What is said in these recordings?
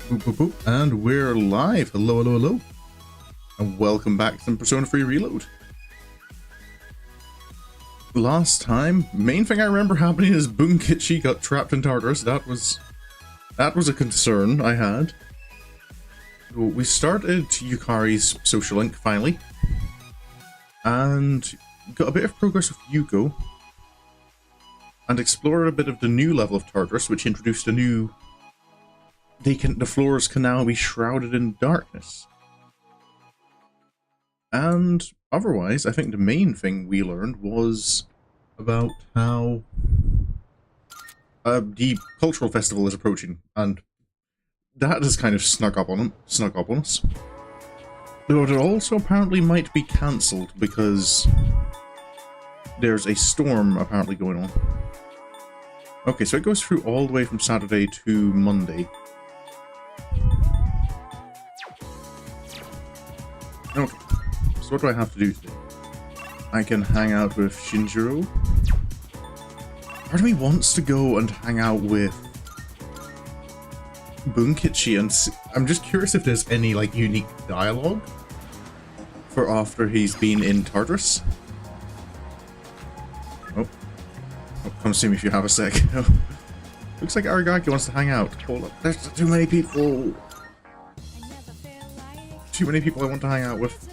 Boop, boop, boop. And we're live. Hello, hello, hello. And welcome back to Persona 3 Reload. Last time, main thing I remember happening is Bunkichi got trapped in Tartarus. That was a concern I had. We started Yukari's social link finally. And got a bit of progress with Yuko. And explored a bit of the new level of Tartarus, which introduced a new... The floors can now be shrouded in darkness. And otherwise, I think the main thing we learned was about how the cultural festival is approaching, and that has kind of snuck up on us. Though it also apparently might be cancelled because there's a storm apparently going on. Okay, so it goes through all the way from Saturday to Monday. Okay, so what do I have to do today? I can hang out with Shinjiro. Part of me wants to go and hang out with Bunkichi, and I'm just curious if there's any like unique dialogue for after he's been in Tartarus. Oh, come see me if you have a sec. Looks like Aragaki wants to hang out. Hold up, there's too many people. Too many people I want to hang out with.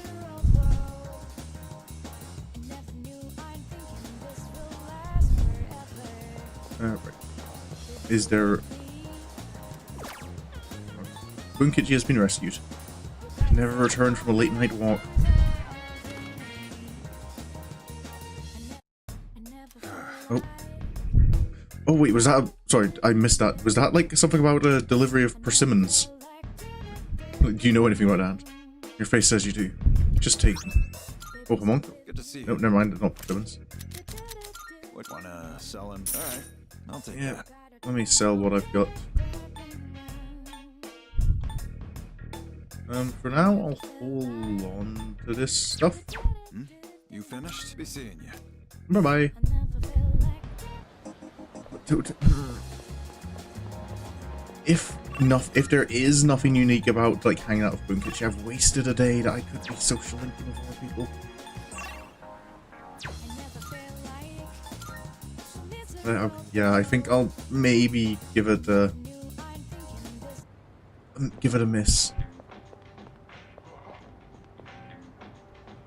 Right. Is there... Bunkichi has been rescued. Never returned from a late night walk. Oh. Oh wait, was that... Sorry, I missed that. Was that like something about a delivery of persimmons? Do you know anything about that? Your face says you do. Just take them. Oh, come on. Good to see you. No, never mind. Not persimmons. What, wanna sell him? Alright, I'll take that. Let me sell what I've got. For now, I'll hold on to this stuff. You finished? Be seeing you. Bye-bye. If there is nothing unique about like hanging out with Bunkichi, I've wasted a day that I could be social linking with other people. Yeah, I think I'll maybe give it a miss.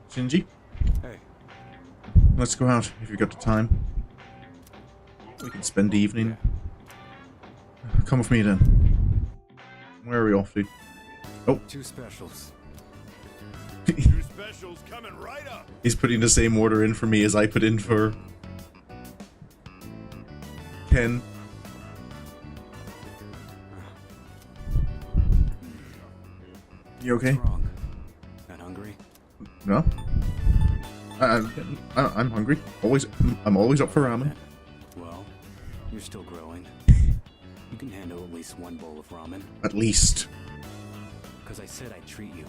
Shinji? Hey. Let's go out if you've got the time. We can spend the evening. Come with me then. Where are we off to? Oh. 2 specials. 2 specials coming right up. He's putting the same order in for me as I put in for Ken. You okay? What's wrong? Not hungry? No. I'm hungry. I'm always up for ramen. Well, you're still growing. You can handle at least 1 bowl of ramen. At least. Because I said I'd treat you.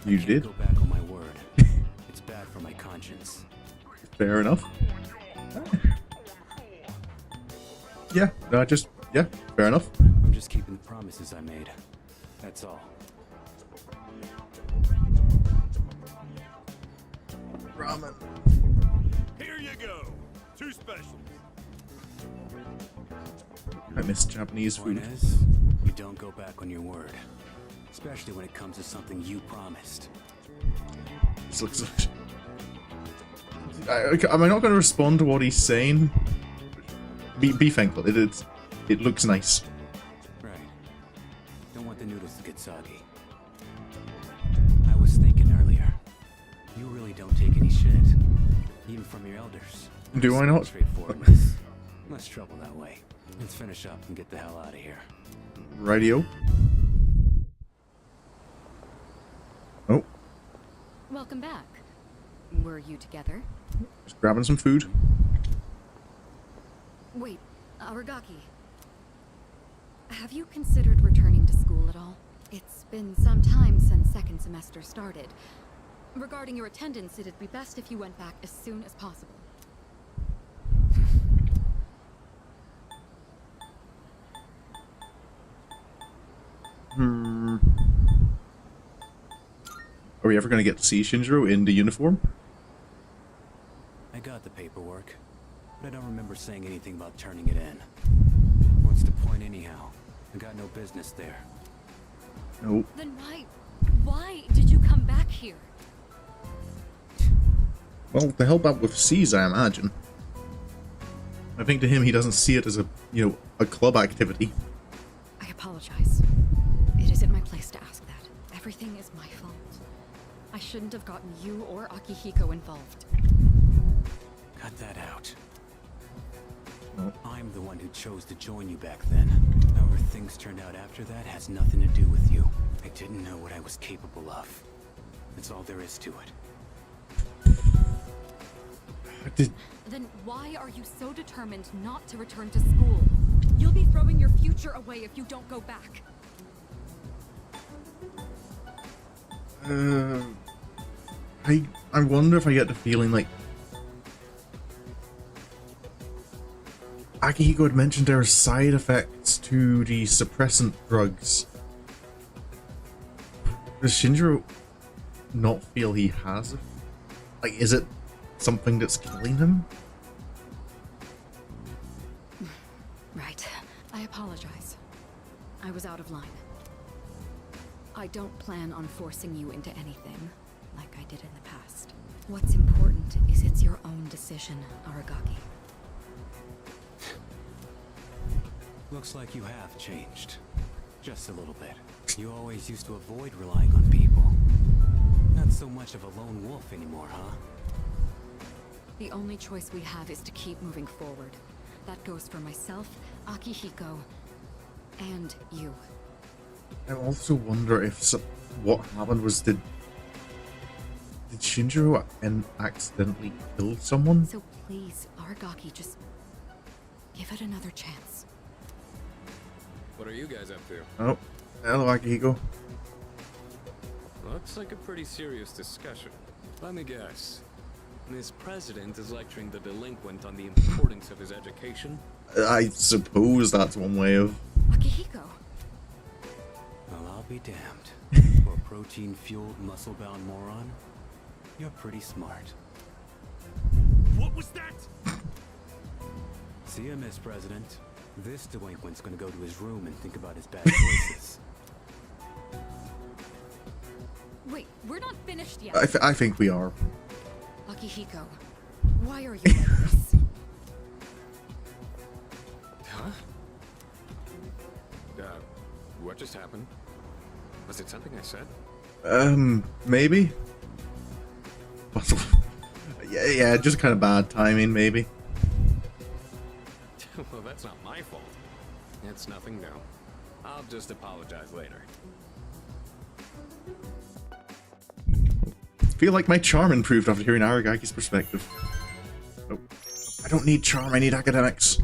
You I can't did? go back on my word. It's bad for my conscience. Fair enough. Yeah, no, yeah, fair enough. I'm just keeping the promises I made. That's all. Ramen. Here you go. 2 specials. I miss Japanese food. Point is, you don't go back on your word. Especially when it comes to something you promised. This looks am I not going to respond to what he's saying? Be thankful. It looks nice. Right. Don't want the noodles to get soggy. I was thinking earlier. You really don't take any shit. Even from your elders. Do I not? Straightforwardness. Less trouble that way. Let's finish up and get the hell out of here. Radio. Oh, Welcome back. Were you together? just grabbing some food. Wait, Aragaki. Have you considered returning to school at all? It's been some time since second semester started. Regarding your attendance, it'd be best if you went back as soon as possible. Are we ever going to get to see Shinjiro in the uniform? I got the paperwork, but I don't remember saying anything about turning it in. What's the point anyhow? I got no business there. No. Then why did you come back here? Well, to help out with C's, I imagine. I think to him, he doesn't see it as a, you know, a club activity. I apologize. It isn't my place to ask that. Everything is my fault. I shouldn't have gotten you or Akihiko involved. Cut that out. No. I'm the one who chose to join you back then. However things turned out after that has nothing to do with you. I didn't know what I was capable of. That's all there is to it. Then why are you so determined not to return to school? You'll be throwing your future away if you don't go back. I wonder if I get the feeling like Akihiko had mentioned there are side effects to the suppressant drugs. Does Shinjiro not feel he has? Like, is it something that's killing him? Right. I apologize. I was out of line. I don't plan on forcing you into anything, like I did in the past. What's important is it's your own decision, Aragaki. Looks like you have changed. Just a little bit. You always used to avoid relying on people. Not so much of a lone wolf anymore, huh? The only choice we have is to keep moving forward. That goes for myself, Akihiko, and you. I also wonder if what happened was did Shinjiro accidentally kill someone? So please, Aragaki, just give it another chance. What are you guys up to? Oh, hello Akihiko. Looks like a pretty serious discussion. Let me guess. This president is lecturing the delinquent on the importance of his education? I suppose that's one way of... Akihiko! Well, I'll be damned. For a protein-fueled, muscle-bound moron, you're pretty smart. What was that? See ya, Miss President. This delinquent's gonna go to his room and think about his bad choices. Wait, we're not finished yet. I think we are. Akihiko, why are you like this? Huh? What just happened? Was it something I said? Maybe? yeah, just kind of bad timing, maybe. Well, that's not my fault. It's nothing new. I'll just apologize later. I feel like my charm improved after hearing Aragaki's perspective. Oh, I don't need charm, I need academics.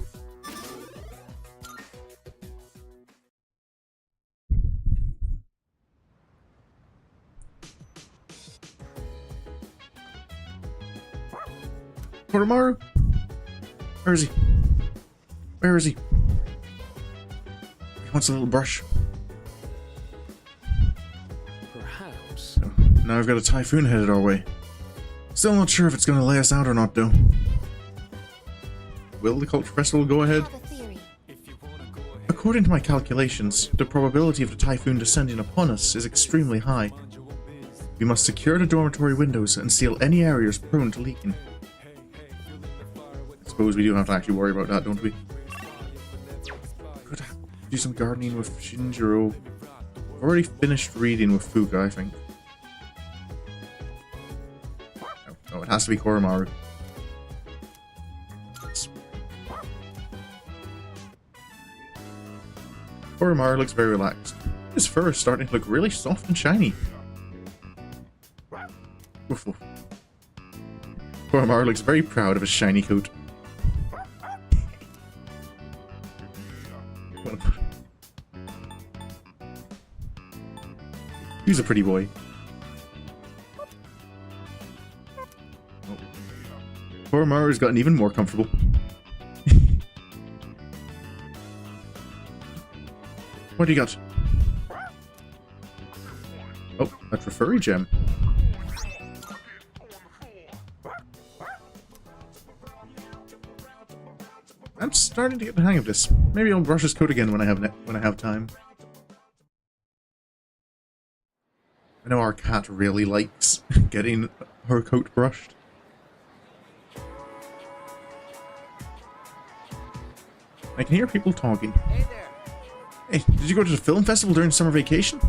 Koromaru? Where is he? Where is he? He wants a little brush. Perhaps. Now I've got a typhoon headed our way. Still not sure if it's gonna lay us out or not, though. Will the culture festival go ahead? According to my calculations, the probability of the typhoon descending upon us is extremely high. We must secure the dormitory windows and seal any areas prone to leaking. I suppose we do have to actually worry about that, don't we? Could do some gardening with Shinjiro. I've already finished reading with Fuka, I think. Oh, it has to be Koromaru. Koromaru looks very relaxed. His fur is starting to look really soft and shiny. Woof woof. Koromaru looks very proud of his shiny coat. He's a pretty boy. Oh. Koromaru's gotten even more comfortable. What do you got? Oh, that's a furry gem. I'm starting to get the hang of this. Maybe I'll brush his coat again when I have time. I know our cat really likes getting her coat brushed. I can hear people talking. Hey there. Hey, did you go to the film festival during summer vacation?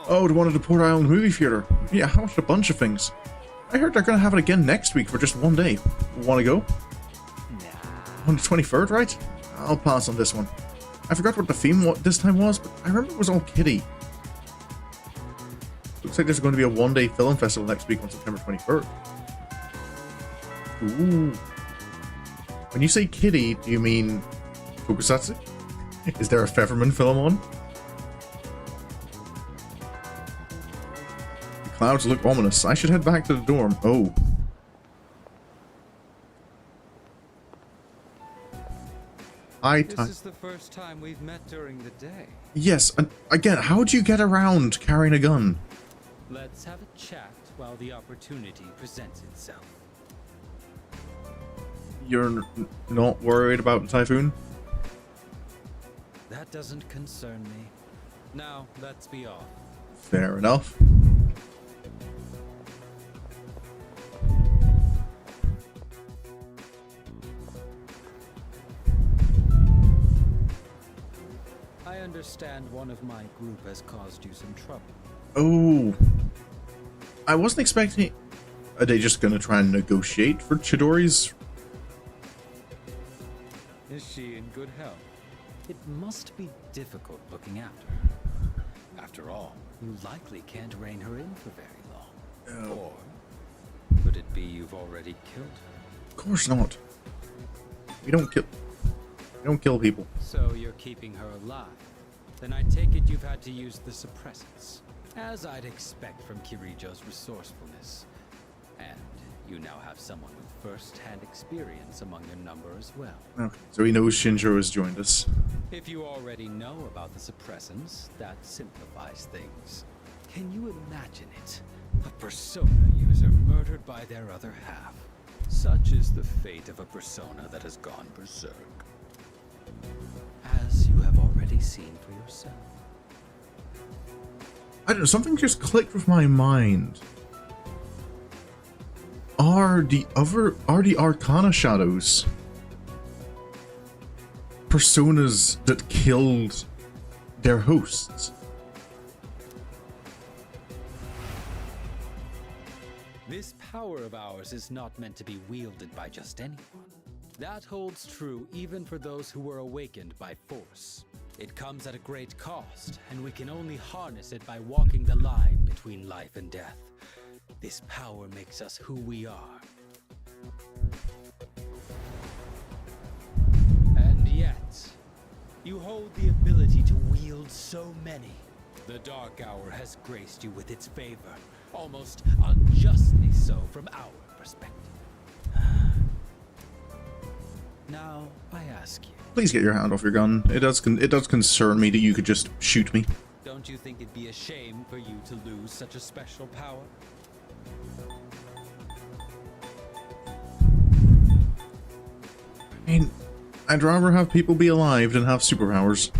Oh, the one at the Port Island Movie Theater. Yeah, I watched a bunch of things. I heard they're gonna have it again next week for just one day. Wanna go? Nah. On the 23rd, right? I'll pass on this one. I forgot what the theme this time was, but I remember it was all kiddie. Looks like there's going to be a one-day film festival next week on September 23rd. Ooh. When you say kiddie, do you mean Tokusatsu? Is there a Featherman film on? The clouds look ominous. I should head back to the dorm. Oh. This is the first time we've met during the day. Yes, and again, how do you get around carrying a gun? Let's have a chat while the opportunity presents itself. You're not worried about the typhoon? That doesn't concern me. Now, let's be off. Fair enough. I understand one of my group has caused you some trouble. Oh. I wasn't expecting... Are they just gonna try and negotiate for Chidori's? Is she in good health? It must be difficult looking after her. After all, you likely can't rein her in for very long. Or could it be you've already killed her? Of course not. We don't kill people. So you're keeping her alive. Then I take it you've had to use the suppressants. As I'd expect from Kirijo's resourcefulness. And you now have someone with first-hand experience among your number as well. Okay, so he knows Shinjo has joined us. If you already know about the suppressants, that simplifies things. Can you imagine it? A persona user murdered by their other half. Such is the fate of a persona that has gone berserk. As you have already seen for yourself. I don't know, something just clicked with my mind. Are the Arcana Shadows personas that killed their hosts? This power of ours is not meant to be wielded by just anyone. That holds true even for those who were awakened by force. It comes at a great cost, and we can only harness it by walking the line between life and death. This power makes us who we are. And yet, you hold the ability to wield so many. The Dark Hour has graced you with its favor, almost unjustly so from our perspective. Now, I ask you. Please get your hand off your gun. It does concern me that you could just shoot me. Don't you think it'd be a shame for you to lose such a special power? I mean, I'd rather have people be alive than have superpowers.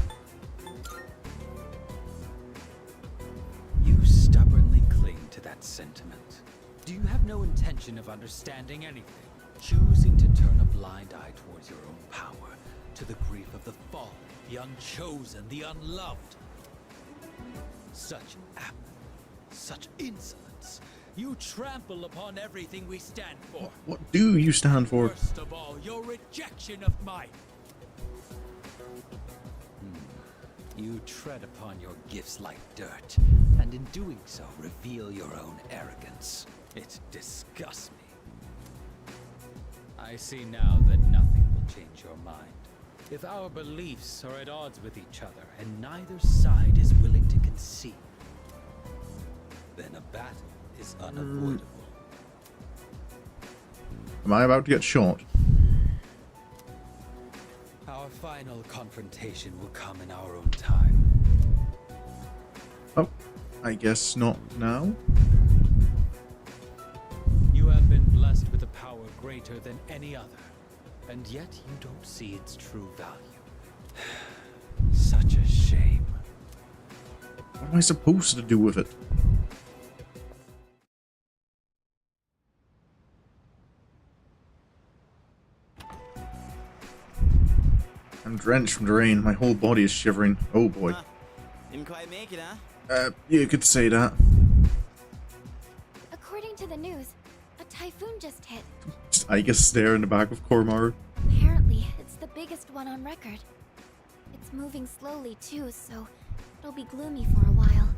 You stubbornly cling to that sentiment. Do you have no intention of understanding anything? Choosing to turn a blind eye towards your own power, to the grief of the fallen, the unchosen, the unloved. Such apathy, such insolence. You trample upon everything we stand for. What do you stand for? First of all, your rejection of mine. You tread upon your gifts like dirt, and in doing so, reveal your own arrogance. It disgusts me. I see now that nothing will change your mind. If our beliefs are at odds with each other, and neither side is willing to concede, then a battle is unavoidable. Am I about to get shot? Our final confrontation will come in our own time. Oh, I guess not now. You have been blessed with a power greater than any other. and yet you don't see its true value. Such a shame. What am I supposed to do with it? I'm drenched from the rain. My whole body is shivering. Oh boy. Huh. Didn't quite make it, huh? You could say that. According to the news, a typhoon just hit. Just Iga stare in the back of Cormar. Apparently, it's the biggest one on record. It's moving slowly too, so it'll be gloomy for a while.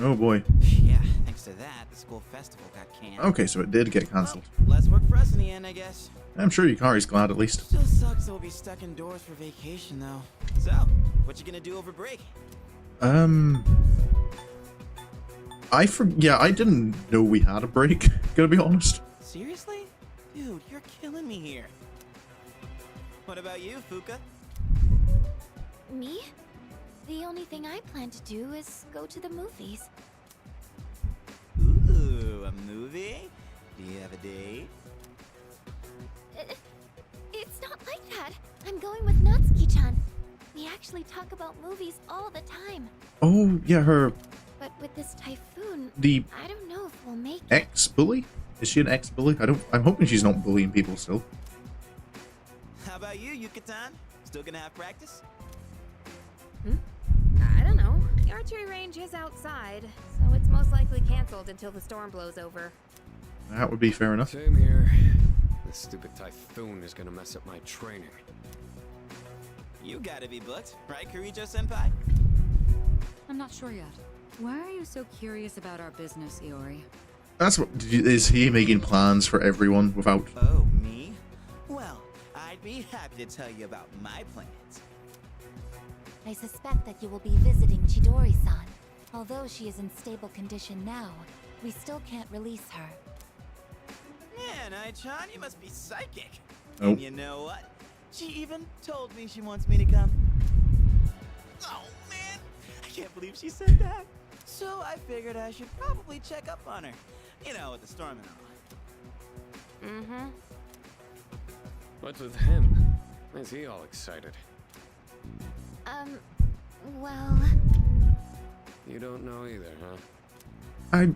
Oh boy. Yeah, thanks to that, the school festival got canned. Okay, so it did get cancelled. Well, less work for us in the end, I guess. I'm sure Yukari's glad at least. Still sucks that we'll be stuck indoors for vacation, though. So, what you gonna do over break? Yeah, I didn't know we had a break, gonna be honest. Seriously? Dude, you're killing me here. What about you, Fuka? Me? The only thing I plan to do is go to the movies. Ooh, a movie? Do you have a date? It's not like that. I'm going with Natsuki-chan. We actually talk about movies all the time. Oh, yeah, her But with this typhoon, the I don't know if we'll make it. ex-bully? Is she an ex-bully? I'm hoping she's not bullying people still. How about you, Yucatan? Still gonna have practice? I don't know. The archery range is outside, so it's most likely canceled until the storm blows over. That would be fair enough. Same here. This stupid typhoon is gonna mess up my training. You gotta be booked, right, Kirijo-senpai? I'm not sure yet. Why are you so curious about our business, Iori? That's what, is he making plans for everyone without... Oh, me? Well, I'd be happy to tell you about my plans. I suspect that you will be visiting Chidori-san. Although she is in stable condition now, we still can't release her. Man, Ai-chan, you must be psychic. Oh. And you know what? She even told me she wants me to come. Oh, man. I can't believe she said that. So I figured I should probably check up on her. You know, with the storm and all. Mm-hmm. What's with him? Why is he all excited? Well... You don't know either, huh?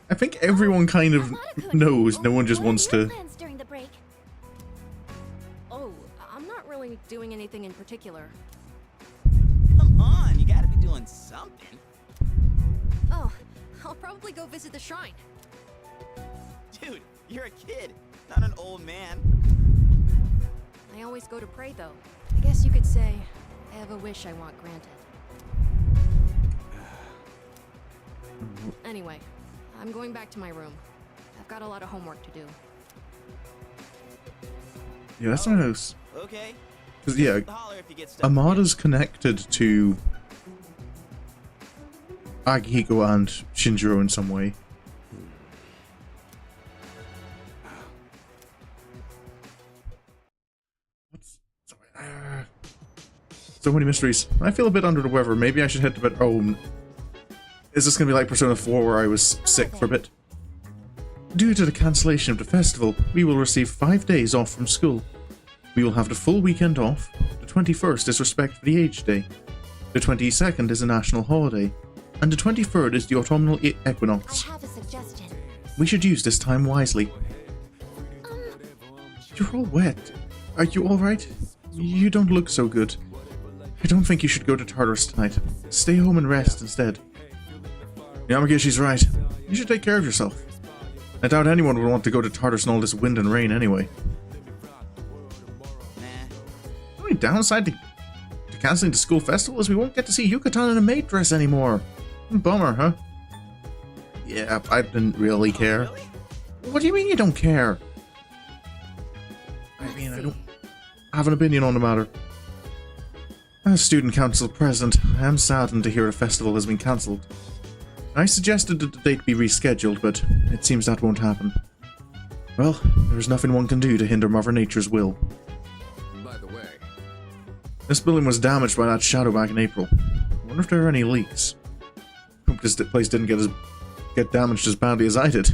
I think everyone kind of knows. No one just what are wants your to... plans during the break? Oh, I'm not really doing anything in particular. Come on, you gotta be doing something. Oh, I'll probably go visit the shrine. Dude, you're a kid, not an old man. I always go to pray, though. I guess you could say I have a wish I want granted. Anyway, I'm going back to my room. I've got a lot of homework to do. Yeah, that's not nice. Okay. Because, yeah, Holler if you get stuck. Amada's connected to Akihiko and Shinjiro in some way. So many mysteries. I feel a bit under the weather. Maybe I should head to bed. Oh, is this going to be like Persona 4 where I was sick for a bit? Due to the cancellation of the festival, we will receive 5 days off from school. We will have the full weekend off. The 21st is Respect for the Aged Day. The 22nd is a national holiday. And the 23rd is the autumnal equinox. I have a suggestion. We should use this time wisely. You're all wet. Are you alright? You don't look so good. I don't think you should go to Tartarus tonight. Stay home and rest instead. Yamagishi's right. You should take care of yourself. I doubt anyone would want to go to Tartarus in all this wind and rain anyway. Nah. The only downside to cancelling the school festival is we won't get to see Yucatan in a maid dress anymore. Bummer, huh? Yeah, I didn't really care. Really? What do you mean you don't care? I mean, I don't have an opinion on the matter. As student council president, I am saddened to hear the festival has been cancelled. I suggested that the date be rescheduled, but it seems that won't happen. Well, there's nothing one can do to hinder Mother Nature's will. By the way, This building was damaged by that shadow back in April. I wonder if there are any leaks. Hope this place didn't get damaged as badly as I did.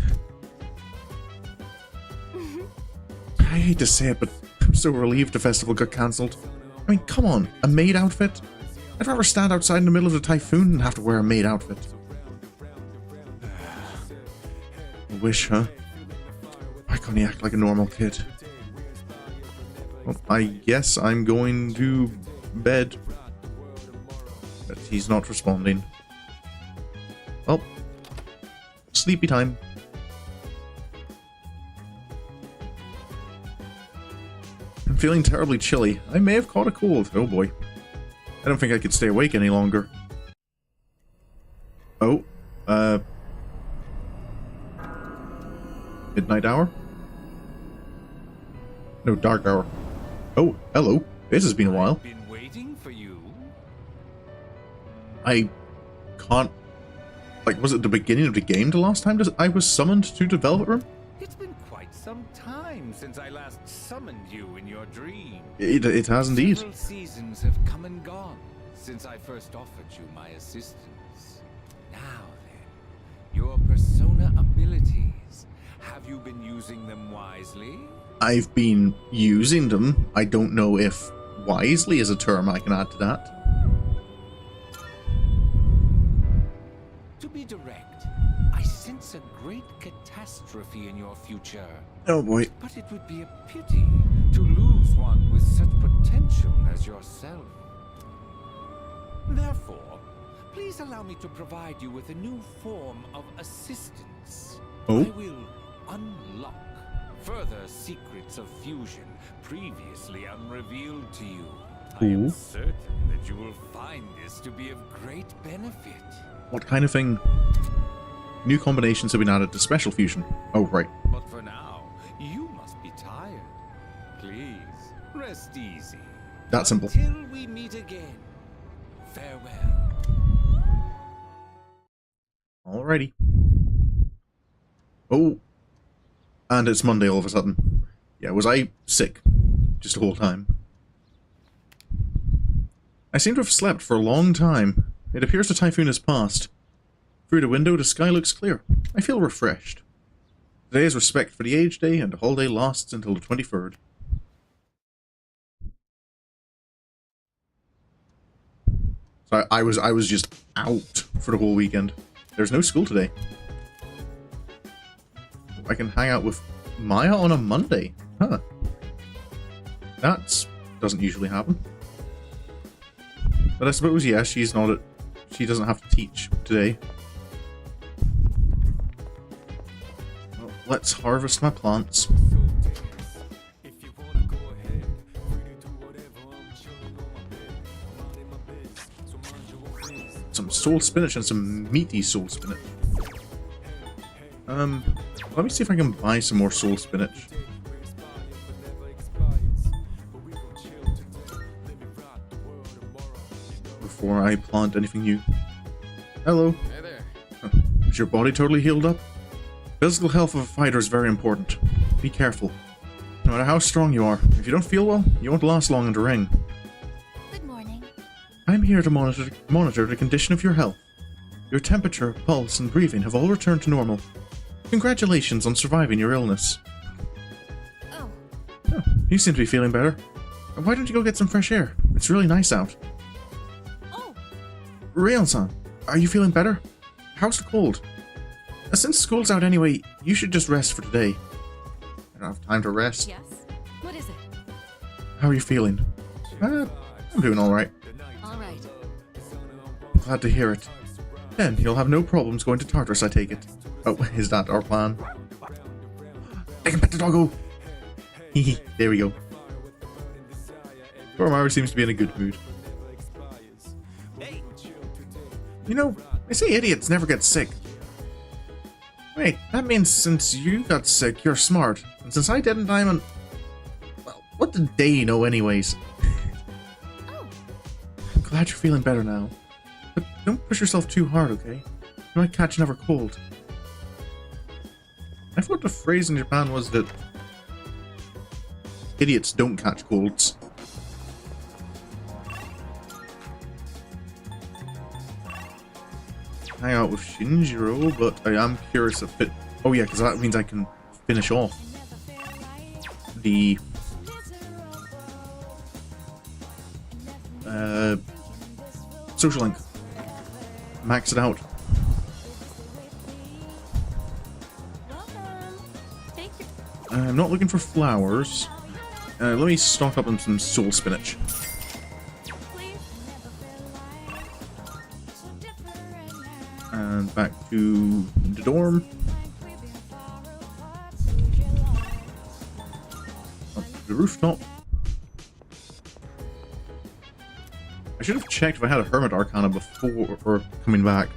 I hate to say it, but I'm so relieved the festival got cancelled. I mean, come on, a maid outfit? I'd rather stand outside in the middle of the typhoon than have to wear a maid outfit. I wish, huh? Why can't he act like a normal kid? Well, I guess I'm going to bed. But he's not responding. Well, sleepy time. I'm feeling terribly chilly. I may have caught a cold. Oh boy. I don't think I could stay awake any longer. Oh, midnight hour? No, dark hour. Oh, hello. This has been a while. I've been waiting for you. I can't... Like, was it the beginning of the game the last time I was summoned to development room? It's been quite some time since I last summoned you in your dream. It has indeed. Several seasons have come and gone since I first offered you my assistance. Now then, your persona abilities. Have you been using them wisely? I've been using them. I don't know if wisely is a term I can add to that. To be direct, I sense a great catastrophe in your future. Oh boy. But it would be a pity to lose one with such potential as yourself. Therefore, please allow me to provide you with a new form of assistance. Oh? I will unlock further secrets of fusion previously unrevealed to you. I am Ooh. certain that you will find this to be of great benefit. What kind of thing? New combinations have been added to Special Fusion. Oh, right. But for now, you must be tired. Please, rest easy. That simple. Until we meet again. Farewell. Alrighty. Oh. And it's Monday all of a sudden. Yeah, was I sick? Just the whole time. I seem to have slept for a long time. It appears the typhoon has passed. Through the window, the sky looks clear. I feel refreshed. Today is Respect for the Aged Day, and the holiday lasts until the 23rd. So I was just out for the whole weekend. There's no school today. I can hang out with Maya on a Monday. Huh. That doesn't usually happen. But I suppose, yeah, she doesn't have to teach today. Well, let's harvest my plants. Some soul spinach and some meaty soul spinach. Let me see if I can buy some more soul spinach. Before I plant anything new. Hello. Hey there. Is your body totally healed up? Physical health of a fighter is very important. Be careful. No matter how strong you are, if you don't feel well, you won't last long in the ring. Good morning. I'm here to monitor the condition of your health. Your temperature, pulse, and breathing have all returned to normal. Congratulations on surviving your illness. Oh, Oh, you seem to be feeling better. Why don't you go get some fresh air? It's really nice out. oh, Rayon-san, are you feeling better? How's the cold? Since school's out anyway, you should just rest for today. I don't have time to rest. Yes? What is it? How are you feeling? I'm doing alright. Alright. Glad to hear it. Then you'll have no problems going to Tartarus, I take it. Oh, is that our plan? I can pet the doggo! Hehe, there we go. Koromaru seems to be in a good mood. Hey, You know, they say idiots never get sick. Wait, that means since you got sick, you're smart. And since I didn't, I'm an... Well, what did they know anyways? oh. I'm glad you're feeling better now. But don't push yourself too hard, okay? You might catch another cold. I thought the phrase in Japan was that idiots don't catch colds. Hang out with Shinjiro, but I am curious if it... Oh yeah, because that means I can finish off the social link. Max it out. I'm not looking for flowers. Let me stock up on some soul spinach. And back to the dorm. Up to the rooftop. I should have checked if I had a Hermit Arcana before or coming back.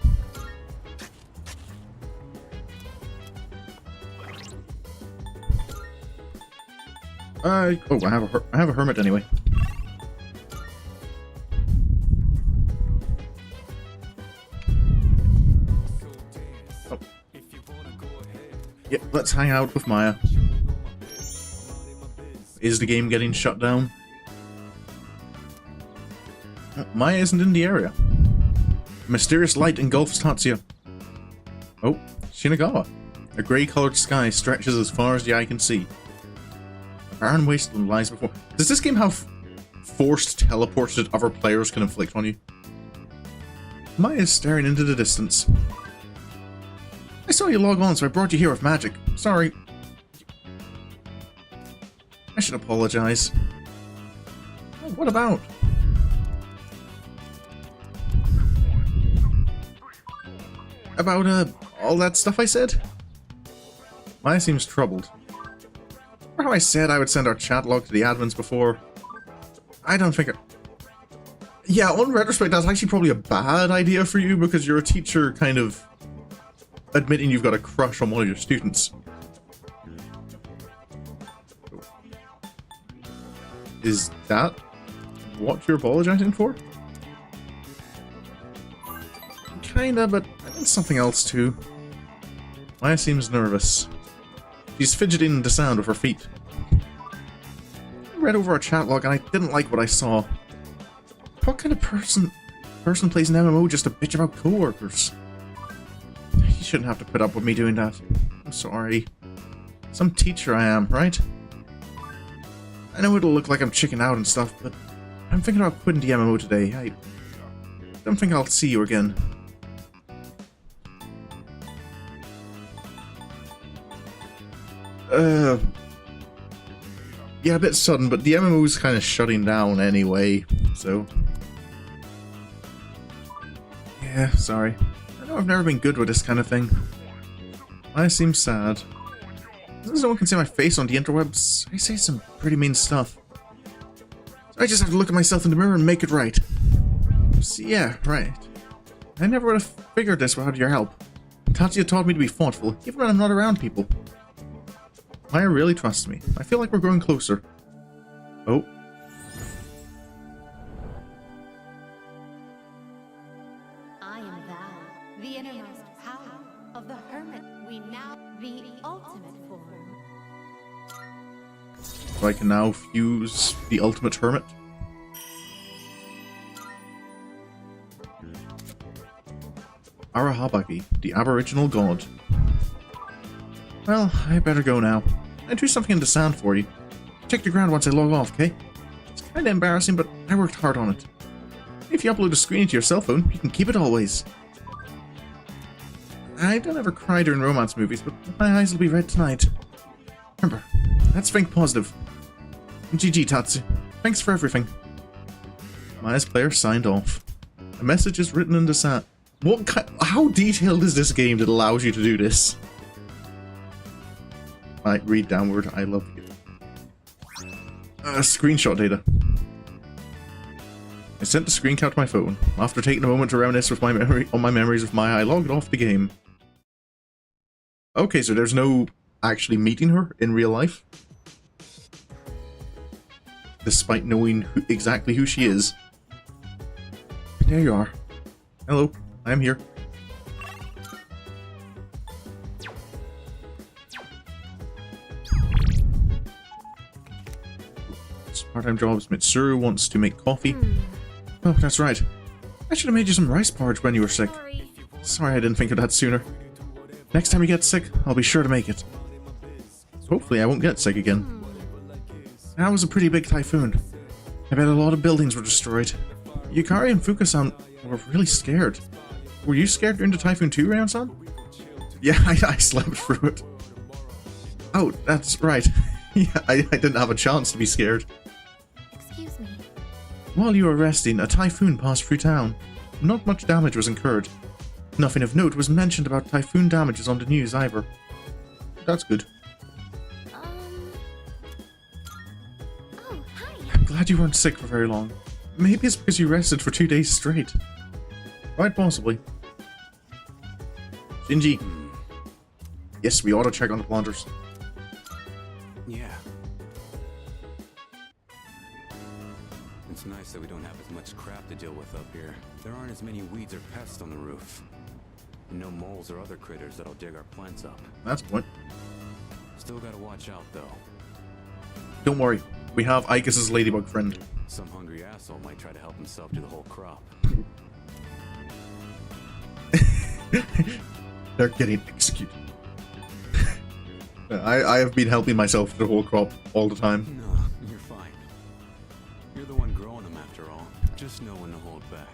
Oh, I have a Hermit anyway. Oh. Yep, let's hang out with Maya. Is the game getting shut down? Maya isn't in the area. A mysterious light engulfs Tatsuya. Oh, Shinagawa. A grey-coloured sky stretches as far as the eye can see. A barren wasteland lies before... Does this game have forced teleports that other players can inflict on you? Maya is staring into the distance. I saw you log on, so I brought you here with magic. Sorry. I should apologize. What about? About, all that stuff I said? Maya seems troubled. Remember how I said I would send our chat log to the admins before? I don't think Yeah, on retrospect, that's actually probably a bad idea for you because you're a teacher kind of admitting you've got a crush on one of your students. Is that what you're apologizing for? Kinda, but I think something else too. Maya seems nervous. She's fidgeting the sound of her feet. I read over our chat log and I didn't like what I saw. What kind of person plays an MMO just to bitch about coworkers? You shouldn't have to put up with me doing that. I'm sorry. Some teacher I am, right? I know it'll look like I'm chicking out and stuff, but I'm thinking about quitting the MMO today. I don't think I'll see you again. Yeah, a bit sudden, but the MMO's kind of shutting down anyway, so... Yeah, sorry. I know I've never been good with this kind of thing. I seem sad. Since no one can see my face on the interwebs, I say some pretty mean stuff. So I just have to look at myself in the mirror and make it right. So yeah, right. I never would have figured this without your help. Tatsuya taught me to be thoughtful, even when I'm not around people. Maya really trusts me. I feel like we're growing closer. Oh. I am thou, the innermost power of the hermit. We now the ultimate form. So I can now fuse the ultimate hermit. Arahabaki, the aboriginal god. Well, I better go now. I drew something in the sand for you. Check the ground once I log off, okay? It's kinda embarrassing, but I worked hard on it. If you upload a screen to your cell phone, you can keep it always. I don't ever cry during romance movies, but my eyes will be red tonight. Remember, let's think positive. GG, Tatsu. Thanks for everything. Maya's player signed off. A message is written in the sand. How detailed is this game that allows you to do this? Right, read downward. I love you. Screenshot data. I sent the screen cap to my phone. After taking a moment to reminisce with my memories of Maya, I logged off the game. Okay, so there's no actually meeting her in real life, despite knowing exactly who she is. There you are. Hello, I am here. Part-time jobs. Mitsuru wants to make coffee. Oh, that's right. I should have made you some rice porridge when you were sick. Sorry I didn't think of that sooner. Next time you get sick, I'll be sure to make it. Hopefully I won't get sick again. That was a pretty big typhoon. I bet a lot of buildings were destroyed. Yukari and Fuka-san were really scared. Were you scared during the typhoon too, Rayon-san? Yeah, I slept through it. Oh, that's right. Yeah, I didn't have a chance to be scared. Excuse me. While you were resting, a typhoon passed through town. Not much damage was incurred. Nothing of note was mentioned about typhoon damages on the news either. That's good. Oh, hi. I'm glad you weren't sick for very long. Maybe it's because you rested for 2 days straight. Quite possibly. Shinji. Yes, we ought to check on the planters. Yeah. It's nice that we don't have as much crap to deal with up here. There aren't as many weeds or pests on the roof. No moles or other critters that'll dig our plants up. That's a point. Still gotta watch out, though. Don't worry. We have Icus's ladybug friend. Some hungry asshole might try to help himself to the whole crop. They're getting executed. I have been helping myself to the whole crop all the time. No, you're fine. You're the one growing them after all. Just know when to hold back.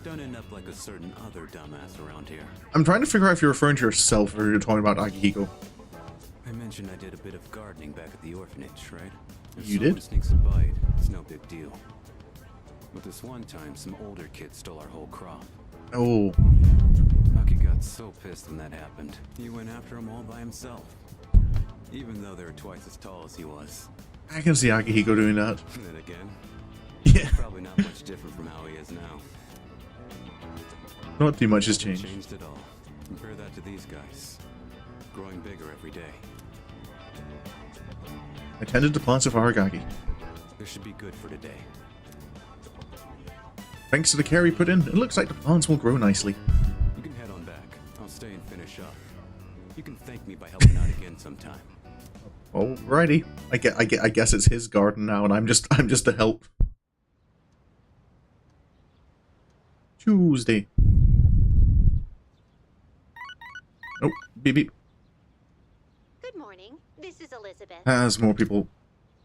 Don't end up like a certain other dumbass around here. I'm trying to figure out if you're referring to yourself or you're talking about Akihiko. I mentioned I did a bit of gardening back at the orphanage, right? If You someone did? sneaks a bite, it's no big deal. But this one time, some older kids stole our whole crop. Oh. Aki got so pissed when that happened. He went after them all by himself. Even though they were twice as tall as he was. I can see Akihiko doing that. Then again, Yeah. probably not much different from how he is now. Not too much has changed. Changed at all. Compare that to these guys. Growing bigger every day. I tended to plants of Aragaki. This should be good for today. Thanks to the care we put in, it looks like the plants will grow nicely. You can head on back. I'll stay and finish up. You can thank me by helping out again sometime. Alrighty. I guess it's his garden now, and I'm just a help. Tuesday. Oh, beep beep. Good morning. This is Elizabeth. As more people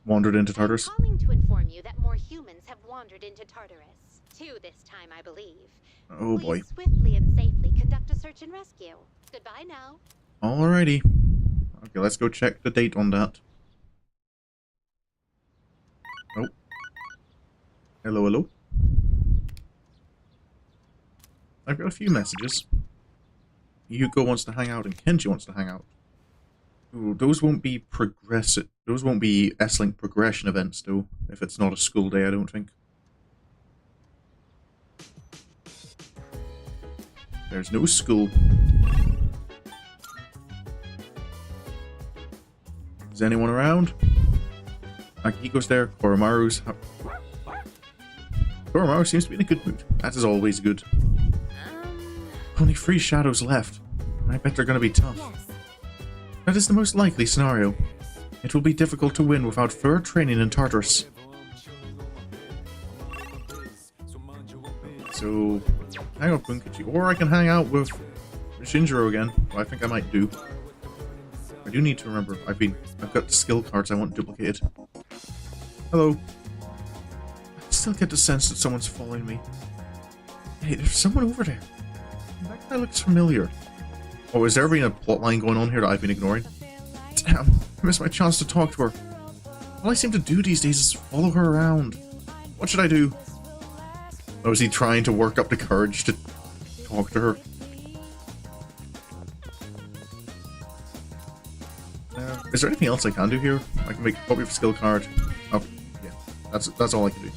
wandered into Tartarus. I'm calling to inform you that more humans have wandered into Tartarus. 2 this time, I believe. Oh boy. Please swiftly and safely conduct a search and rescue. Goodbye now. Alrighty. Okay, let's go check the date on that. Oh. Hello, hello. I've got a few messages. Yuko wants to hang out and Kenji wants to hang out. Ooh, those won't be those won't be S-Link progression events though, if it's not a school day, I don't think. There's no school. Is anyone around? Akihiko's there. Koromaru's... Koromaru seems to be in a good mood. That is always good. Only 3 shadows left. I bet they're gonna be tough. Yes. That is the most likely scenario. It will be difficult to win without further training in Tartarus. So, hang out with Bunkichi. Or I can hang out with Shinjiro again. Well, I think I might do. I do need to remember, I've got skill cards I want duplicated. Hello. I still get the sense that someone's following me. Hey, there's someone over there. That guy looks familiar. Oh, is there been a plotline going on here that I've been ignoring? Damn, I missed my chance to talk to her. All I seem to do these days is follow her around. What should I do? Oh, is he trying to work up the courage to talk to her? Is there anything else I can do here? I can make a copy of a skill card. Oh, yeah. That's all I can do.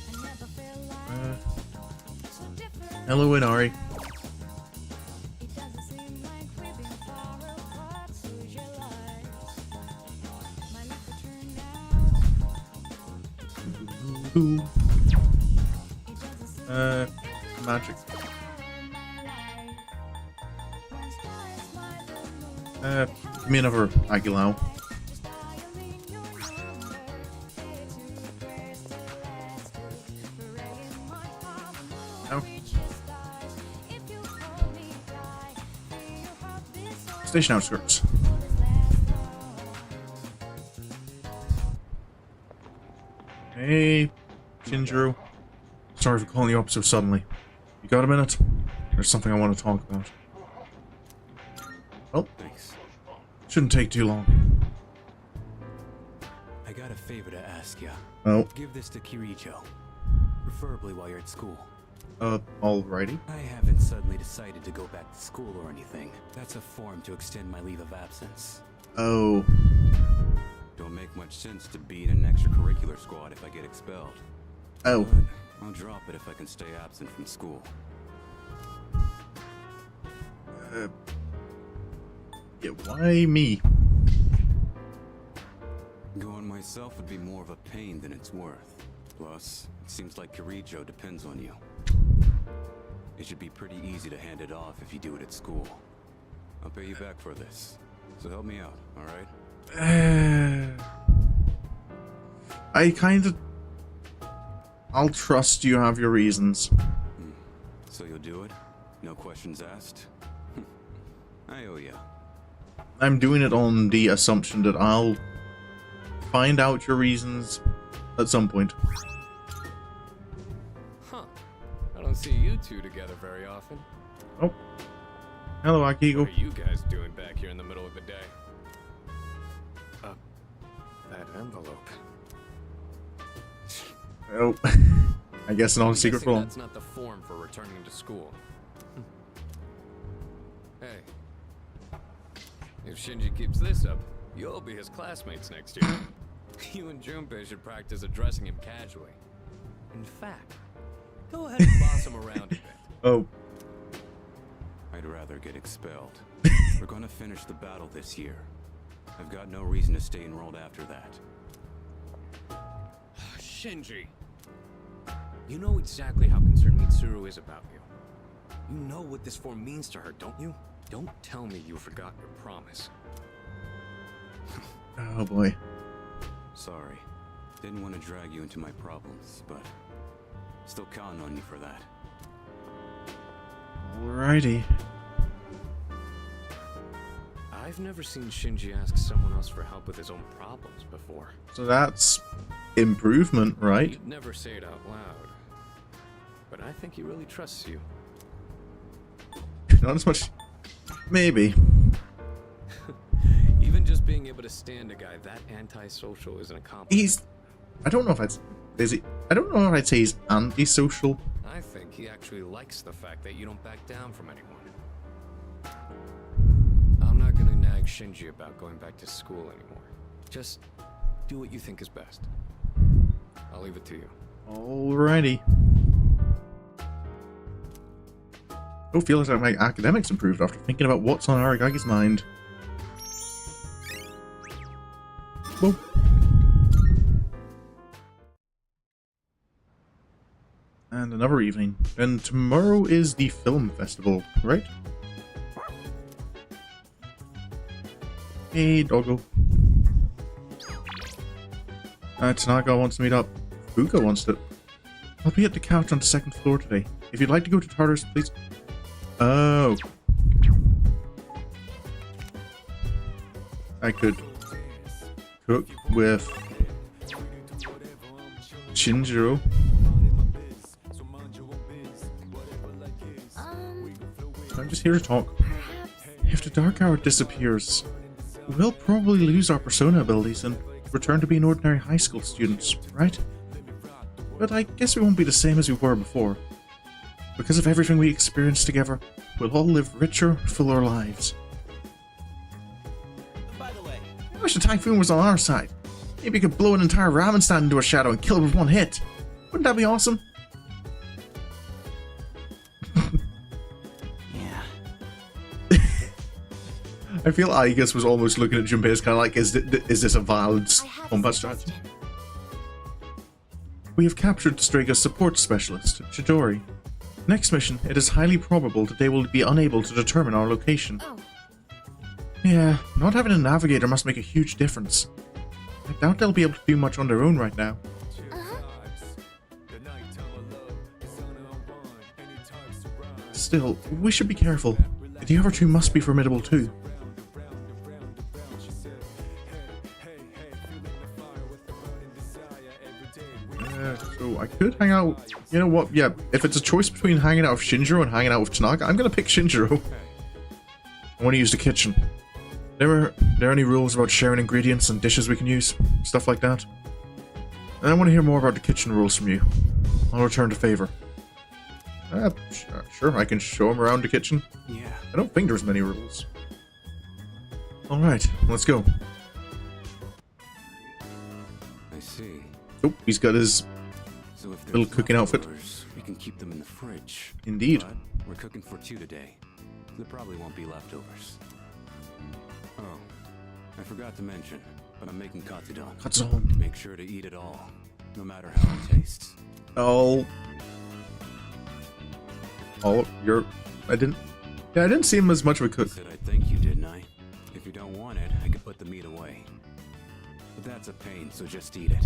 Hello, Inari. Ooh. Magic. Give me another Aguilao. Oh. Station outskirts. Hey, Shinjiro. Sorry for calling you up so suddenly. You got a minute? There's something I want to talk about. Well, Thanks. shouldn't take too long. I got a favor to ask you. Oh, Give this to Kirijo. Preferably while you're at school. alrighty. I haven't suddenly decided to go back to school or anything. That's a form to extend my leave of absence. Oh, Don't make much sense to be in an extracurricular squad if I get expelled. oh. But I'll drop it if I can stay absent from school. Yeah, why me? Going myself would be more of a pain than it's worth. Plus, it seems like Kirijo depends on you. It should be pretty easy to hand it off if you do it at school. I'll pay you back for this. So help me out, alright? I kind of... I'll trust you have your reasons. So you'll do it? No questions asked? I owe ya. I'm doing it on the assumption that I'll find out your reasons at some point. Huh. I don't see you two together very often. Oh. Hello, Akiko. What are you guys doing back here in the middle of the day? That envelope. Oh. I guess an on-secret Guessing form. That's not the form for returning to school. Hey. If Shinji keeps this up, you'll be his classmates next year. You and Junpei should practice addressing him casually. In fact, go ahead and boss him around a bit. Oh. I'd rather get expelled. We're gonna finish the battle this year. I've got no reason to stay enrolled after that. Shinji. You know exactly how concerned Mitsuru is about you. You know what this form means to her, don't you? Don't tell me you forgot your promise. Oh boy. Sorry. Didn't want to drag you into my problems, but still counting on you for that. Alrighty. I've never seen Shinji ask someone else for help with his own problems before. So that's improvement, right? He'd never say it out loud. But I think he really trusts you. Not as much. Maybe. Even just being able to stand a guy that antisocial is an accomplishment. He's... I don't know if I'd... Is he... I don't know if I'd say he's antisocial. I think he actually likes the fact that you don't back down from anyone. I'm not gonna nag Shinji about going back to school anymore. Just do what you think is best. I'll leave it to you. Alrighty. Oh, feels like my academics improved after thinking about what's on Aragagi's mind. Whoa. And another evening. And tomorrow is the film festival, right? Hey, doggo. Tanaka wants to meet up. Fuka wants to... I'll be at the couch on the second floor today. If you'd like to go to Tartarus, please... Oh. I could cook with Shinjiro. I'm just here to talk. If the Dark Hour disappears, we'll probably lose our persona abilities and return to being ordinary high school students, right? But I guess we won't be the same as we were before. Because of everything we experienced together, we'll all live richer, fuller lives. By the way, I wish the typhoon was on our side. Maybe we could blow an entire ramen stand into a shadow and kill it with one hit. Wouldn't that be awesome? yeah. I feel Aigus was almost looking at Junpei as kind of like, is this a violent combat strategy? We have captured Straga's support specialist, Chidori. Next mission, it is highly probable that they will be unable to determine our location. Oh, Yeah, not having a navigator must make a huge difference. I doubt they'll be able to do much on their own right now. Still, we should be careful. The other two must be formidable too. So I could hang out... You know what? Yeah, if it's a choice between hanging out with Shinjiro and hanging out with Tanaka, I'm gonna pick Shinjiro. I want to use the kitchen. There are any rules about sharing ingredients and dishes we can use? Stuff like that? And I want to hear more about the kitchen rules from you. I'll return the favor. Sure, I can show him around the kitchen. Yeah. I don't think there's many rules. Alright, let's go. I see. Oh, he's got his So if little cooking outfit. we can keep them in the fridge. Indeed. But we're cooking for 2 today. There probably won't be leftovers. Oh, I forgot to mention, but I'm making katsudon. Katsudon. Make sure to eat it all, no matter how it tastes. Oh, I didn't see him as much of a I cook. said I'd thank you, didn't I? If you don't want it, I could put the meat away. But that's a pain, so just eat it.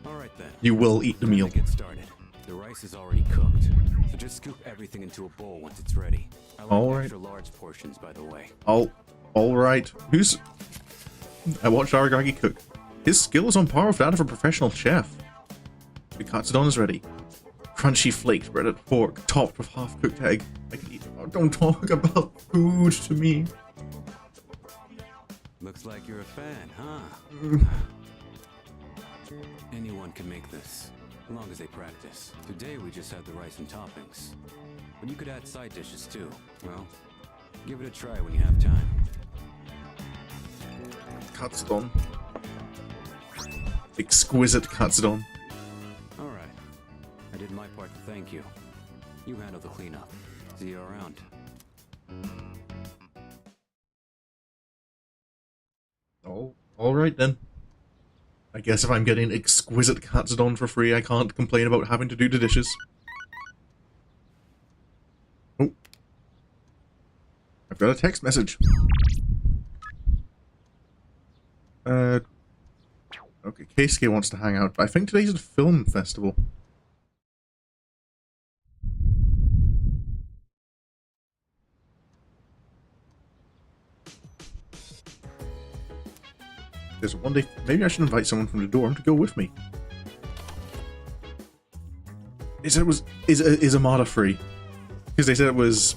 Alright then. You will eat the Time to meal. get started. The rice is already cooked, so just scoop everything into a bowl once it's ready. I like All right. extra large portions, by the way. Alright. I watched Aragaki cook. His skill is on par with that of a professional chef. The katsudon is ready. Crunchy flaked breaded pork, topped with half-cooked egg. I can eat it. Oh, don't talk about food to me. Looks like you're a fan, huh? Anyone can make this, as long as they practice. Today we just had the rice and toppings. But you could add side dishes too. Well, give it a try when you have time. Katsudon. Exquisite katsudon. Alright. I did my part to thank you. You handle the cleanup. See you around. Alright then. I guess if I'm getting exquisite katsudon for free, I can't complain about having to do the dishes. Oh. I've got a text message. Okay, Keisuke wants to hang out, but I think today's a film festival. There's one day, maybe I should invite someone from the dorm to go with me. They said it was, is Amada free? Because they said it was,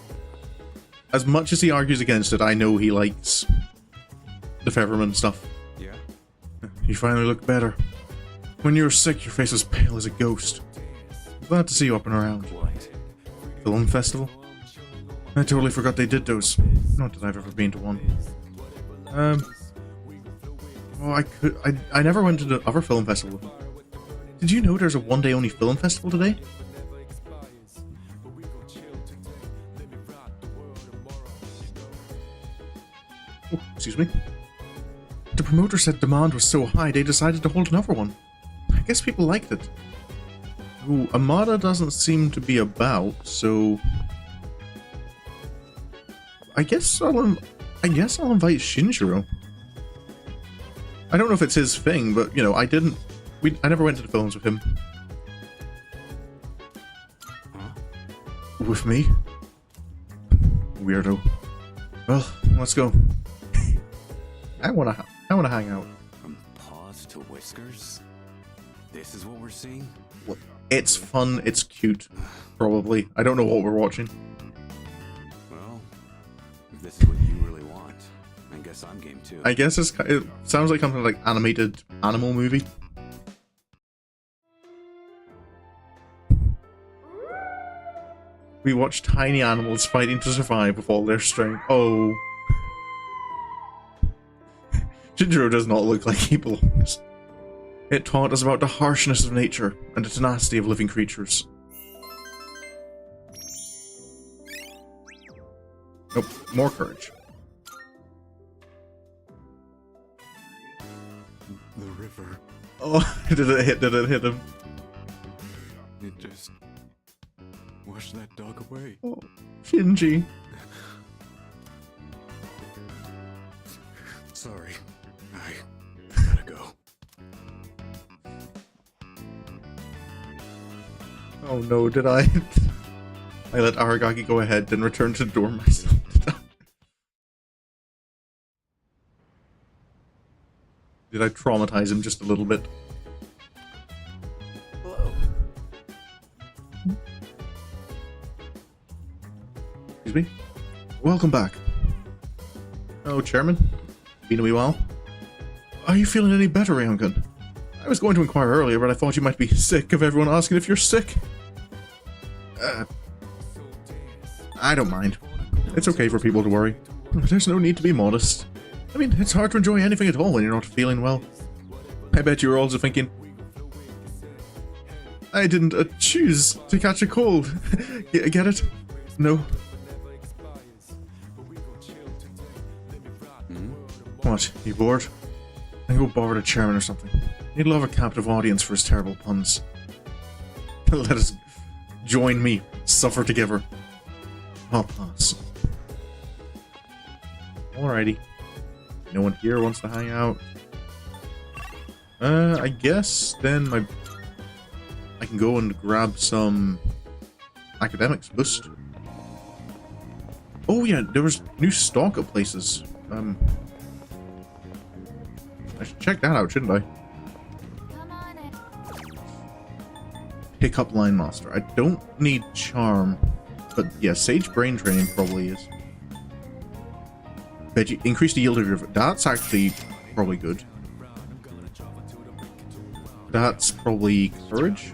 as much as he argues against it, I know he likes the Featherman stuff. Yeah? You finally look better. When you were sick, your face was pale as a ghost. Glad to see you up and around. What? Film festival? I totally forgot they did those. Not that I've ever been to one. Well, I never went to the other film festival. Did you know there's a one-day only film festival today? Oh, excuse me. The promoter said demand was so high they decided to hold another one. I guess people liked it. Ooh, Amada doesn't seem to be about, so I guess I'll invite Shinjiro. I don't know if it's his thing, but you know, I never went to the films with him. Huh? With me? Weirdo. Well, let's go. I wanna hang out. From paws to whiskers? This is what we're seeing? Look, it's fun, it's cute. Probably. I don't know what we're watching. Well, if this is what you really want, I guess I'm game too. I guess it sounds like something like animated animal movie. We watch tiny animals fighting to survive with all their strength. Oh. Shinjiro does not look like he belongs. It taught us about the harshness of nature and the tenacity of living creatures. Nope, more courage. The river. Oh, did it hit him? It just washed that dog away. Oh, Shinji. Sorry. I gotta go. Oh no, did I? I let Aragaki go ahead, then return to the dorm myself. Did I traumatize him just a little bit? be. Welcome back. Oh, Chairman. Been a wee while. Are you feeling any better, Younggun? I was going to inquire earlier, but I thought you might be sick of everyone asking if you're sick. I don't mind. It's okay for people to worry. There's no need to be modest. I mean, it's hard to enjoy anything at all when you're not feeling well. I bet you were also thinking, I didn't choose to catch a cold. Get it? No. What? You bored? Then go bother the chairman or something. He'd love a captive audience for his terrible puns. Let us join me, suffer together. I'll pass. Alrighty. No one here wants to hang out. I guess then I can go and grab some academics boost. Oh yeah, there was new stock at places. I should check that out, shouldn't I? Pick up Line Master. I don't need Charm, but yeah, Sage Brain Training probably is. Bet you increase the yield of your... That's actually probably good. That's probably Courage.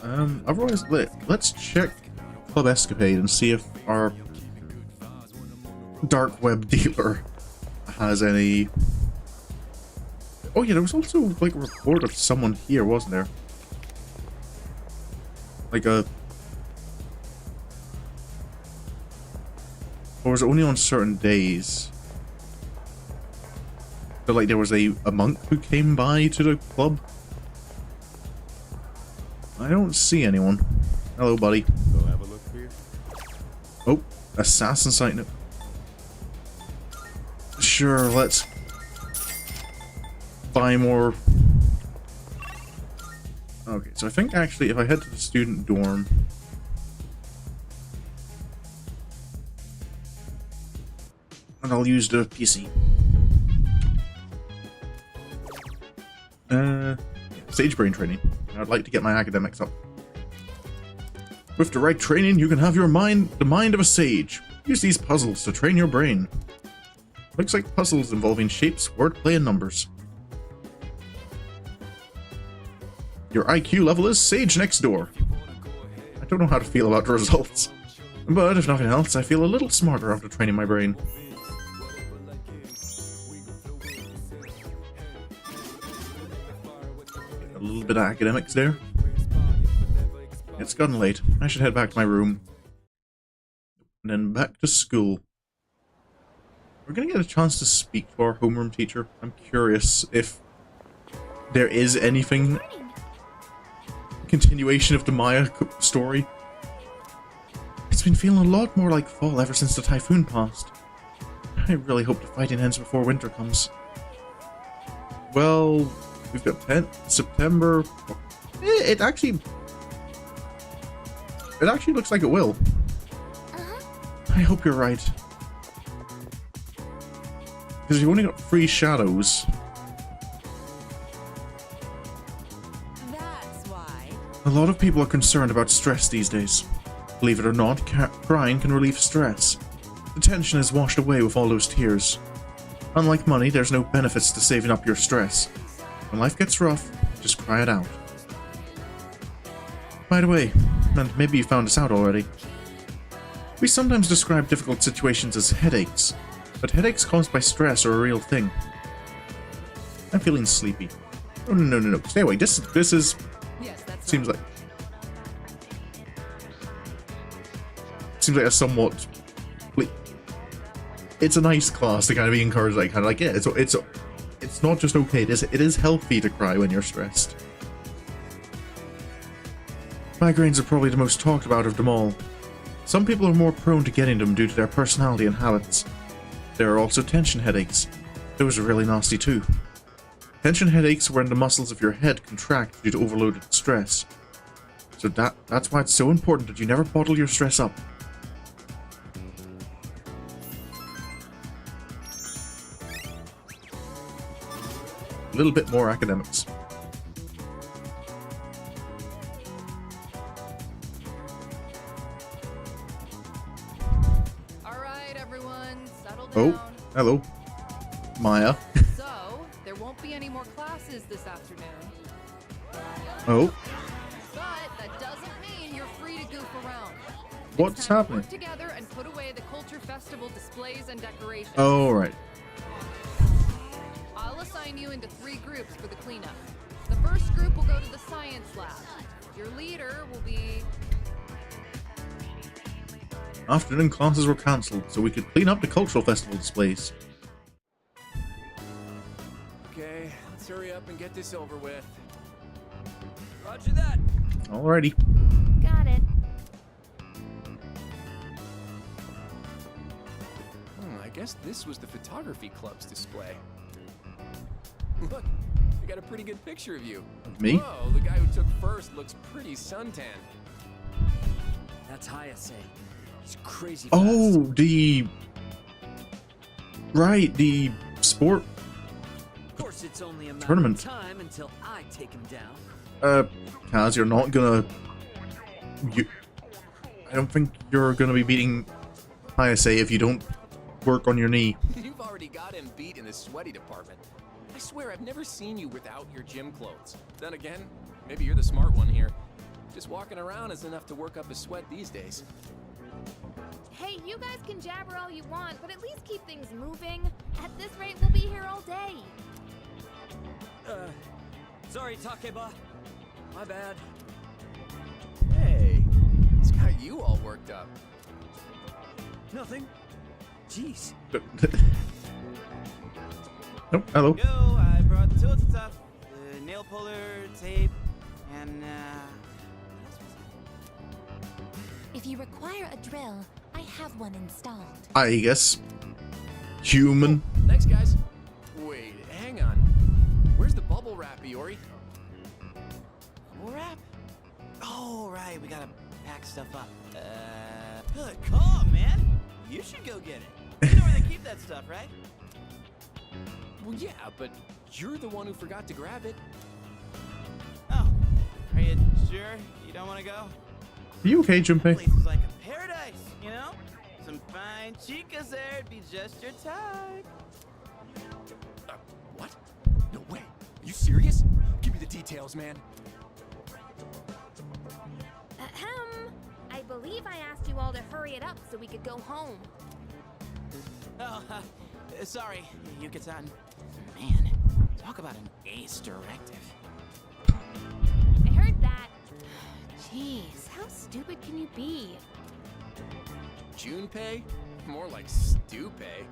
Otherwise, let's check Club Escapade and see if our dark web dealer has any... Oh yeah, there was also like a report of someone here, wasn't there? Like a... Or was it only on certain days? So like there was a monk who came by to the club? I don't see anyone. Hello, buddy. Go have a look here. Oh, assassin site. No. Sure, let's buy more. Okay, so I think actually if I head to the student dorm, and I'll use the PC. Sage Brain Training. I'd like to get my academics up. With the right training, you can have the mind of a sage. Use these puzzles to train your brain. Looks like puzzles involving shapes, wordplay, and numbers. Your IQ level is Sage next door. I don't know how to feel about the results. But if nothing else, I feel a little smarter after training my brain. A little bit of academics there. It's gotten late. I should head back to my room. And then back to school. We're gonna get a chance to speak to our homeroom teacher. I'm curious if there is anything... continuation of the Maya story. It's been feeling a lot more like fall ever since the typhoon passed. I really hope the fighting ends before winter comes. Well, we've got 10th September. It actually looks like it will. I hope you're right. Because you've only got 3 shadows. That's why. A lot of people are concerned about stress these days. Believe it or not, crying can relieve stress. The tension is washed away with all those tears. Unlike money, there's no benefits to saving up your stress. When life gets rough, just cry it out. By the way, and maybe you found this out already, we sometimes describe difficult situations as headaches, but headaches caused by stress are a real thing. I'm feeling sleepy. Oh, no. Stay away. This is... Yes, that's seems like a somewhat... It's a nice class to kind of be encouraged, like, kind of like, yeah, it's not just okay, it is healthy to cry when you're stressed. Migraines are probably the most talked about of them all. Some people are more prone to getting them due to their personality and habits. There are also tension headaches. Those are really nasty too. Tension headaches are when the muscles of your head contract due to overloaded stress. So that's why it's so important that you never bottle your stress up. A little bit more academics. everyone, settle Oh, down. hello. Maya. So, there won't be any more classes this afternoon. Oh, But that doesn't mean you're free to goof around. what's It's time to happening? work together and put away the Culture Festival displays and decorations. Oh, right. I'll assign you into 3 groups for the cleanup. The first group will go to the science lab. Your leader will be... Afternoon classes were cancelled, so we could clean up the cultural festival displays. Okay, let's hurry up and get this over with. Roger that. Alrighty. Got it. I guess this was the photography club's display. Look, I got a pretty good picture of you. Me? Whoa, the guy who took first looks pretty suntan. That's Hayase. He's crazy fast. Oh, the... Right, the sport... Of course, it's only a matter Tournament. of time until I take him down. Kaz, you're not gonna... I don't think you're gonna be beating Hayase if you don't work on your knee. You've already got him beat in the sweaty department. I swear I've never seen you without your gym clothes. Then again, maybe you're the smart one here. Just walking around is enough to work up a sweat these days. Hey, you guys can jabber all you want, but at least keep things moving. At this rate, we'll be here all day. Sorry, Takeba. My bad. Hey, it's got you all worked up. Nothing. Jeez. Oh, hello. Yo, I brought the tools and stuff, the nail puller, tape, and what else was it? If you require a drill, I have one installed. I guess. Human. Thanks, guys. Wait, hang on. Where's the bubble wrap, Iori? Bubble wrap? Oh, right, we gotta pack stuff up. Good call, man. You should go get it. You know where they keep that stuff, right? Well, yeah, but you're the one who forgot to grab it. Oh, are you sure you don't want to go? Are you okay, Junpei? Place is like a paradise, you know? Some fine chicas there, it'd be just your type. What? No way. Are you serious? Give me the details, man. Ahem. I believe I asked you all to hurry it up so we could go home. Oh, sorry, Yuka-san. Man, talk about an ace directive. I heard that. Jeez, how stupid can you be? Junpei? More like Stupay.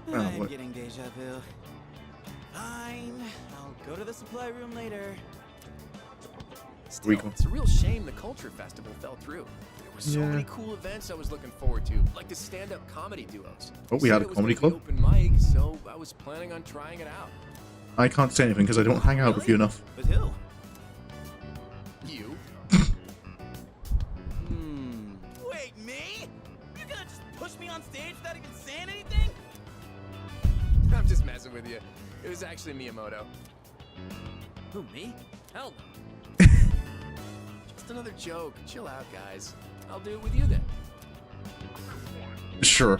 Oh, I'm what? getting deja vu. Fine, I'll go to the supply room later. Still, Rico. it's a real shame the Culture Festival fell through. There were so Yeah. many cool events I was looking forward to, like the stand-up comedy duos. Oh, They we had said a it was comedy gonna be club? Open mic, so I was planning on trying it out. I can't say anything because I don't hang out with you enough. With who? You? Wait, me? You're gonna just push me on stage without even saying anything? I'm just messing with you. It was actually Miyamoto. Who, me? Hell no. Just another joke. Chill out, guys. I'll do it with you then. Sure.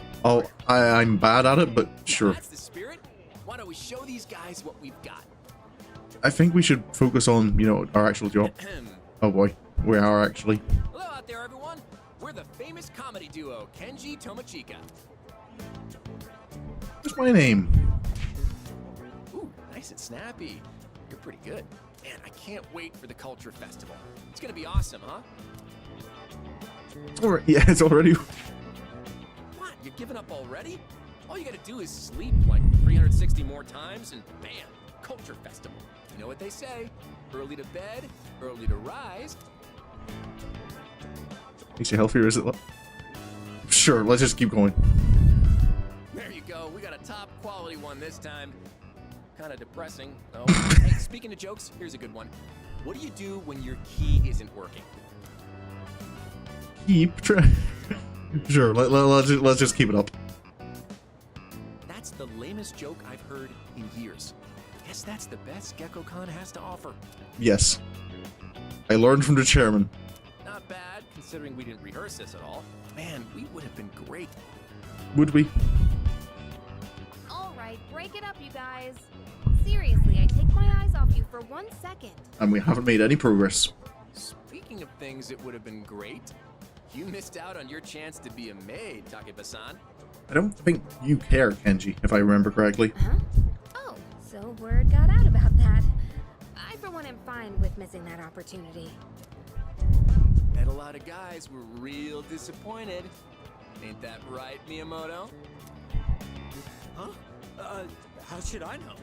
I'm bad at it, but sure. That's the spirit. Why don't we show these guys what we've got? I think we should focus on, our actual job. Oh boy. We are actually. Hello out there, everyone. We're the famous comedy duo, Kenji Tomochika. What's my name? Ooh, nice and snappy. You're pretty good. Man, I can't wait for the Culture Festival. It's gonna be awesome, huh? It's already, yeah, it's already. What? You're giving up already? All you gotta do is sleep like 360 more times and bam, Culture Festival. You know what they say? Early to bed, early to rise. Makes you healthier, is it? Sure, let's just keep going. There you go. We got a top quality one this time. Kind of depressing. Oh, hey, speaking of jokes, here's a good one. What do you do when your key isn't working? Sure, let's just keep it up. That's the lamest joke I've heard in years. Guess that's the best GeckoCon has to offer. Yes. I learned from the chairman. Not bad, considering we didn't rehearse this at all. Man, we would have been great. Would we? Alright, break it up, you guys. Seriously, I take my eyes off you for 1 second. And we haven't made any progress. Speaking of things that would have been great, you missed out on your chance to be a maid, Takeba-san. I don't think you care, Kenji, if I remember correctly. Huh? Oh, so word got out about that. I, for one, am fine with missing that opportunity. Bet a lot of guys were real disappointed. Ain't that right, Miyamoto? Huh? How should I know?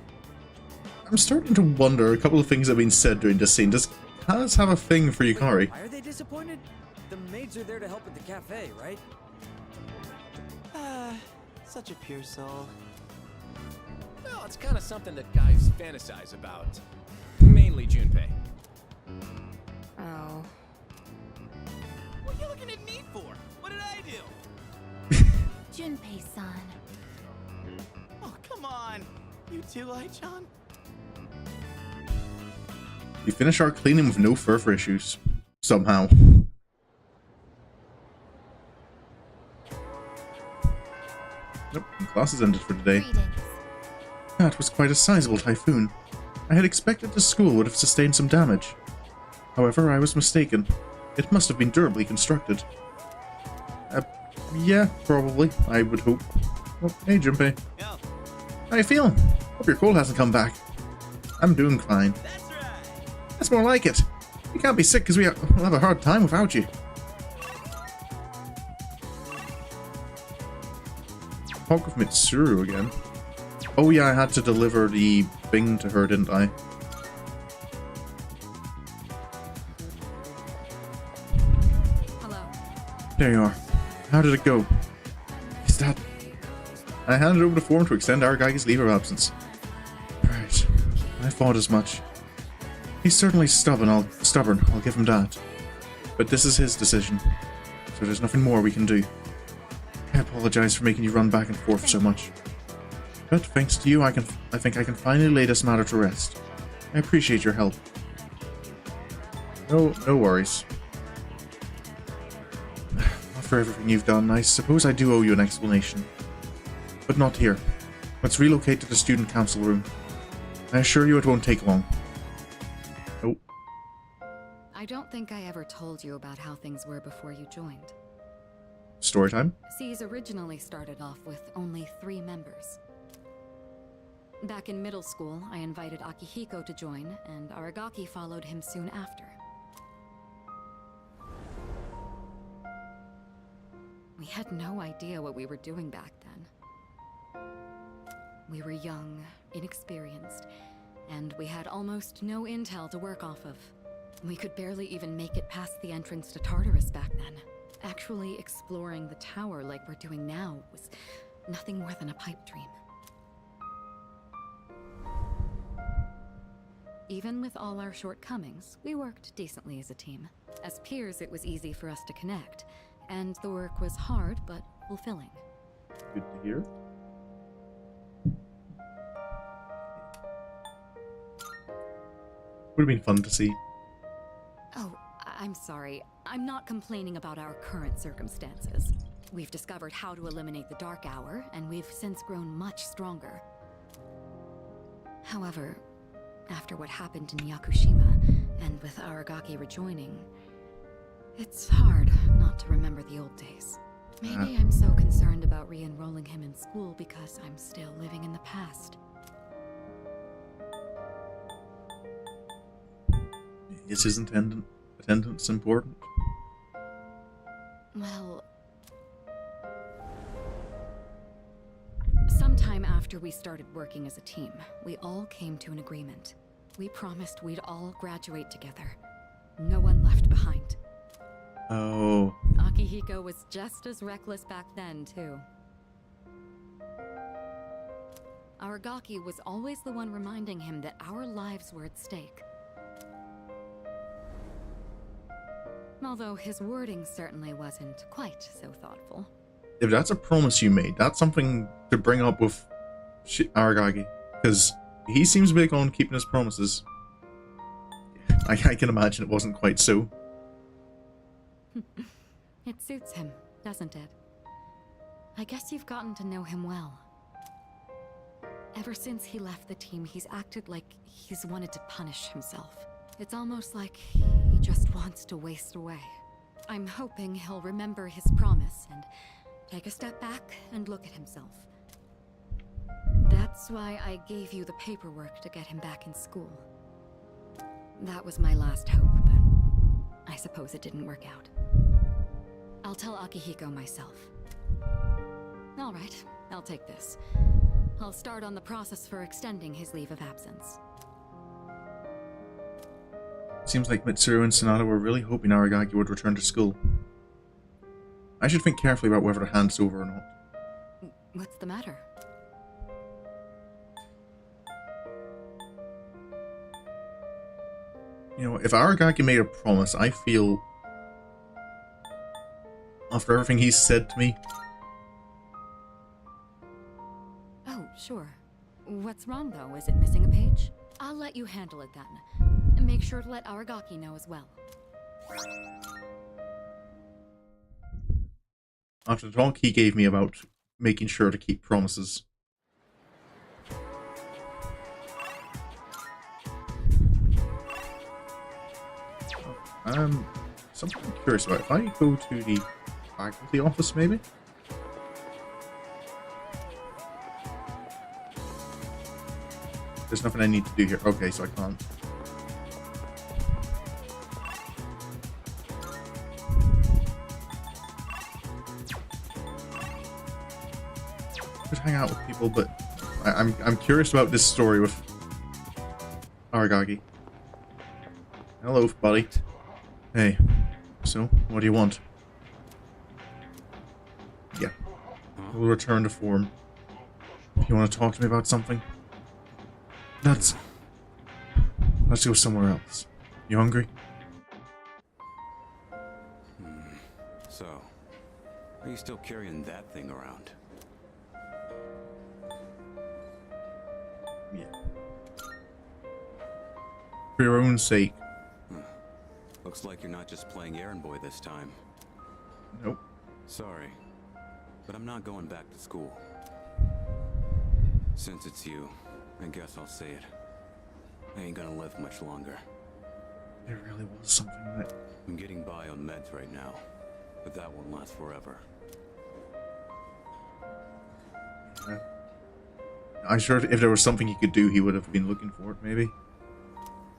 I'm starting to wonder a couple of things that have been said during this scene. Does Kaz have a thing for Yukari? Why are they disappointed? The maids are there to help at the cafe, right? Such a pure soul. Well, it's kind of something that guys fantasize about. Mainly Junpei. Oh. What are you looking at me for? What did I do? Junpei-san. Oh, come on. You too, Ai-chan? We finish our cleaning with no further issues. Somehow. Nope, class is ended for today. Greetings. That was quite a sizable typhoon. I had expected the school would have sustained some damage. However, I was mistaken. It must have been durably constructed. Yeah, probably. I would hope. Oh, hey, Junpei. Yo, How you feeling? Hope your cold hasn't come back. I'm doing fine. that's right. That's more like it. You can't be sick because we'll have a hard time without you. Talk with Mitsuru again. Oh yeah, I had to deliver the thing to her, didn't I? Hello. There you are. How did it go? Is that... I handed over the form to extend Aragagi's leave of absence. Right. I thought as much. He's certainly stubborn, I'll give him that. But this is his decision, so there's nothing more we can do. I apologize for making you run back and forth so much. But thanks to you, I think I can finally lay this matter to rest. I appreciate your help. No worries. Not for everything you've done. I suppose I do owe you an explanation. But not here. Let's relocate to the student council room. I assure you it won't take long. Oh. I don't think I ever told you about how things were before you joined. Story time? C's originally started off with only 3 members. Back in middle school, I invited Akihiko to join, and Aragaki followed him soon after. We had no idea what we were doing back then. We were young, inexperienced, and we had almost no intel to work off of. We could barely even make it past the entrance to Tartarus back then. Actually exploring the tower like we're doing now was nothing more than a pipe dream. Even with all our shortcomings, we worked decently as a team. As peers, it was easy for us to connect, and the work was hard but fulfilling. Good to hear. Would have been fun to see. Oh, I'm sorry. I'm not complaining about our current circumstances. We've discovered how to eliminate the Dark Hour, and we've since grown much stronger. However, after what happened in Yakushima, and with Aragaki rejoining, it's hard not to remember the old days. Maybe I'm so concerned about re-enrolling him in school because I'm still living in the past. Is his attendance important? Well, sometime after we started working as a team, we all came to an agreement. We promised we'd all graduate together. No one left behind. Oh. Akihiko was just as reckless back then, too. Aragaki was always the one reminding him that our lives were at stake. Although his wording certainly wasn't quite so thoughtful. If that's a promise you made, that's something to bring up with Aragaki. Because he seems big on keeping his promises. I can imagine it wasn't quite so. It suits him, doesn't it? I guess you've gotten to know him well. Ever since he left the team, he's acted like he's wanted to punish himself. It's almost like he just wants to waste away. I'm hoping he'll remember his promise and take a step back and look at himself. That's why I gave you the paperwork to get him back in school. That was my last hope, but I suppose it didn't work out. I'll tell Akihiko myself. All right, I'll take this. I'll start on the process for extending his leave of absence. Seems like Mitsuru and Sonata were really hoping Aragaki would return to school. I should think carefully about whether to hand this over or not. What's the matter? You know, if Aragaki made a promise, I feel, after everything he's said to me... Oh, sure. What's wrong, though? Is it missing a page? I'll let you handle it then. And make sure to let Aragaki know as well. After the talk he gave me about making sure to keep promises. Something I'm curious about. If I go to the faculty office, maybe? There's nothing I need to do here. Okay, so I can't. Could hang out with people, but I'm curious about this story with Aragaki. Hello, buddy. Hey. So, what do you want? Yeah. We'll return to form. If you want to talk to me about something, let's go somewhere else. You hungry? So, are you still carrying that thing around? Yeah. For your own sake. Looks like you're not just playing errand boy this time. Nope. Sorry, but I'm not going back to school. Since it's you, I guess I'll say it. I ain't gonna live much longer. There really was something that... I'm getting by on meds right now, but that won't last forever. Yeah. I'm sure if there was something he could do, he would have been looking for it, maybe.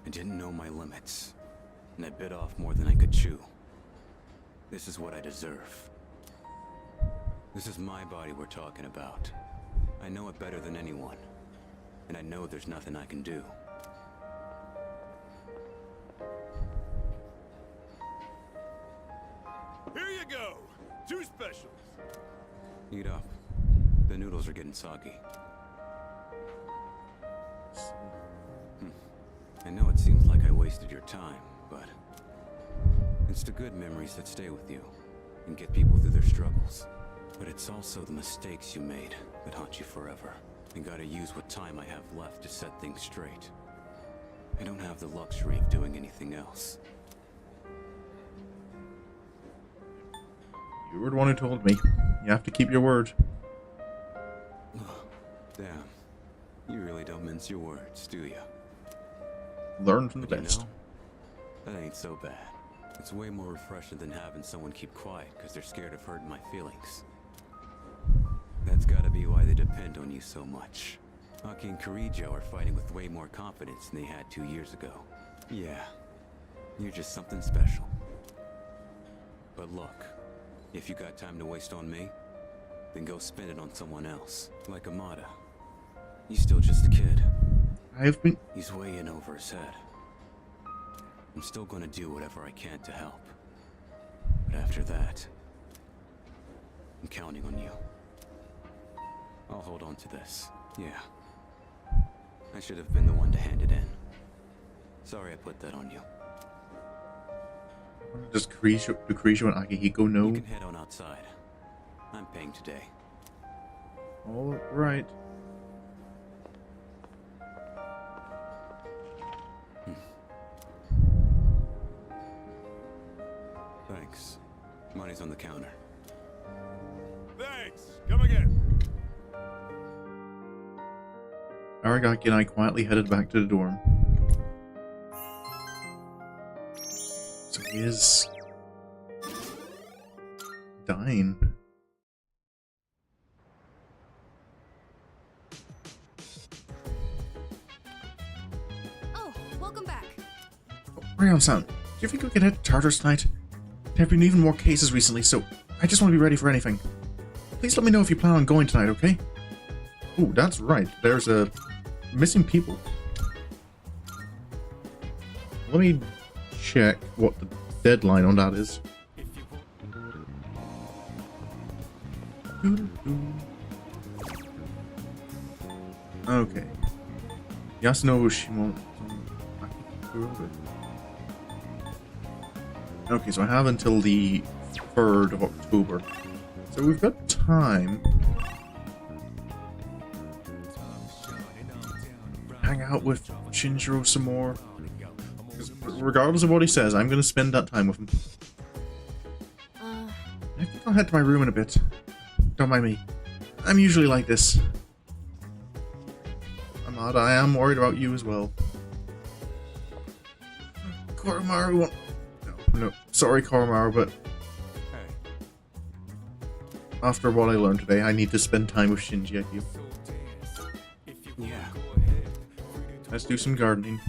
I didn't know my limits, and I bit off more than I could chew. This is what I deserve. This is my body we're talking about. I know it better than anyone, and I know there's nothing I can do. Here you go. 2 specials. Eat up. The noodles are getting soggy. I know it seems like I wasted your time, but it's the good memories that stay with you and get people through their struggles. But it's also the mistakes you made that haunt you forever. And gotta use what time I have left to set things straight. I don't have the luxury of doing anything else. You were the one who told me. You have to keep your word. Damn. You really don't mince your words, do you? Learn from the But best. you know, that ain't so bad. It's way more refreshing than having someone keep quiet because they're scared of hurting my feelings. That's gotta be why they depend on you so much. Aki and Kirijo are fighting with way more confidence than they had 2 years ago. Yeah, you're just something special. But look, if you got time to waste on me, then go spend it on someone else, like Amada. He's still just a kid. I've been... He's way in over his head. I'm still gonna do whatever I can to help. But after that, I'm counting on you. I'll hold on to this. Yeah. I should have been the one to hand it in. Sorry I put that on you. Does Kirijo and Akihiko know? You can head on outside. I'm paying today. All right. Thanks. Money's on the counter. Thanks. Come again. Aragaki and I quietly headed back to the dorm. So he is dying. Oh, welcome back. Ryo-san, do you think we can head to Tartarus tonight? There have been even more cases recently, so I just want to be ready for anything. Please let me know if you plan on going tonight, okay? Ooh, that's right. There's a missing people. Let me check what the deadline on that is. Okay. Yasunobu Shimon. Okay, so I have until the 3rd of October. So we've got time. Hang out with Shinjiro some more. Regardless of what he says, I'm going to spend that time with him. I think I'll head to my room in a bit. Don't mind me. I'm usually like this. Amada, I am worried about you as well. Koromaru won't... No, sorry Koromaru, but... After what I learned today, I need to spend time with Shinji, I feel. Yeah. Let's do some gardening.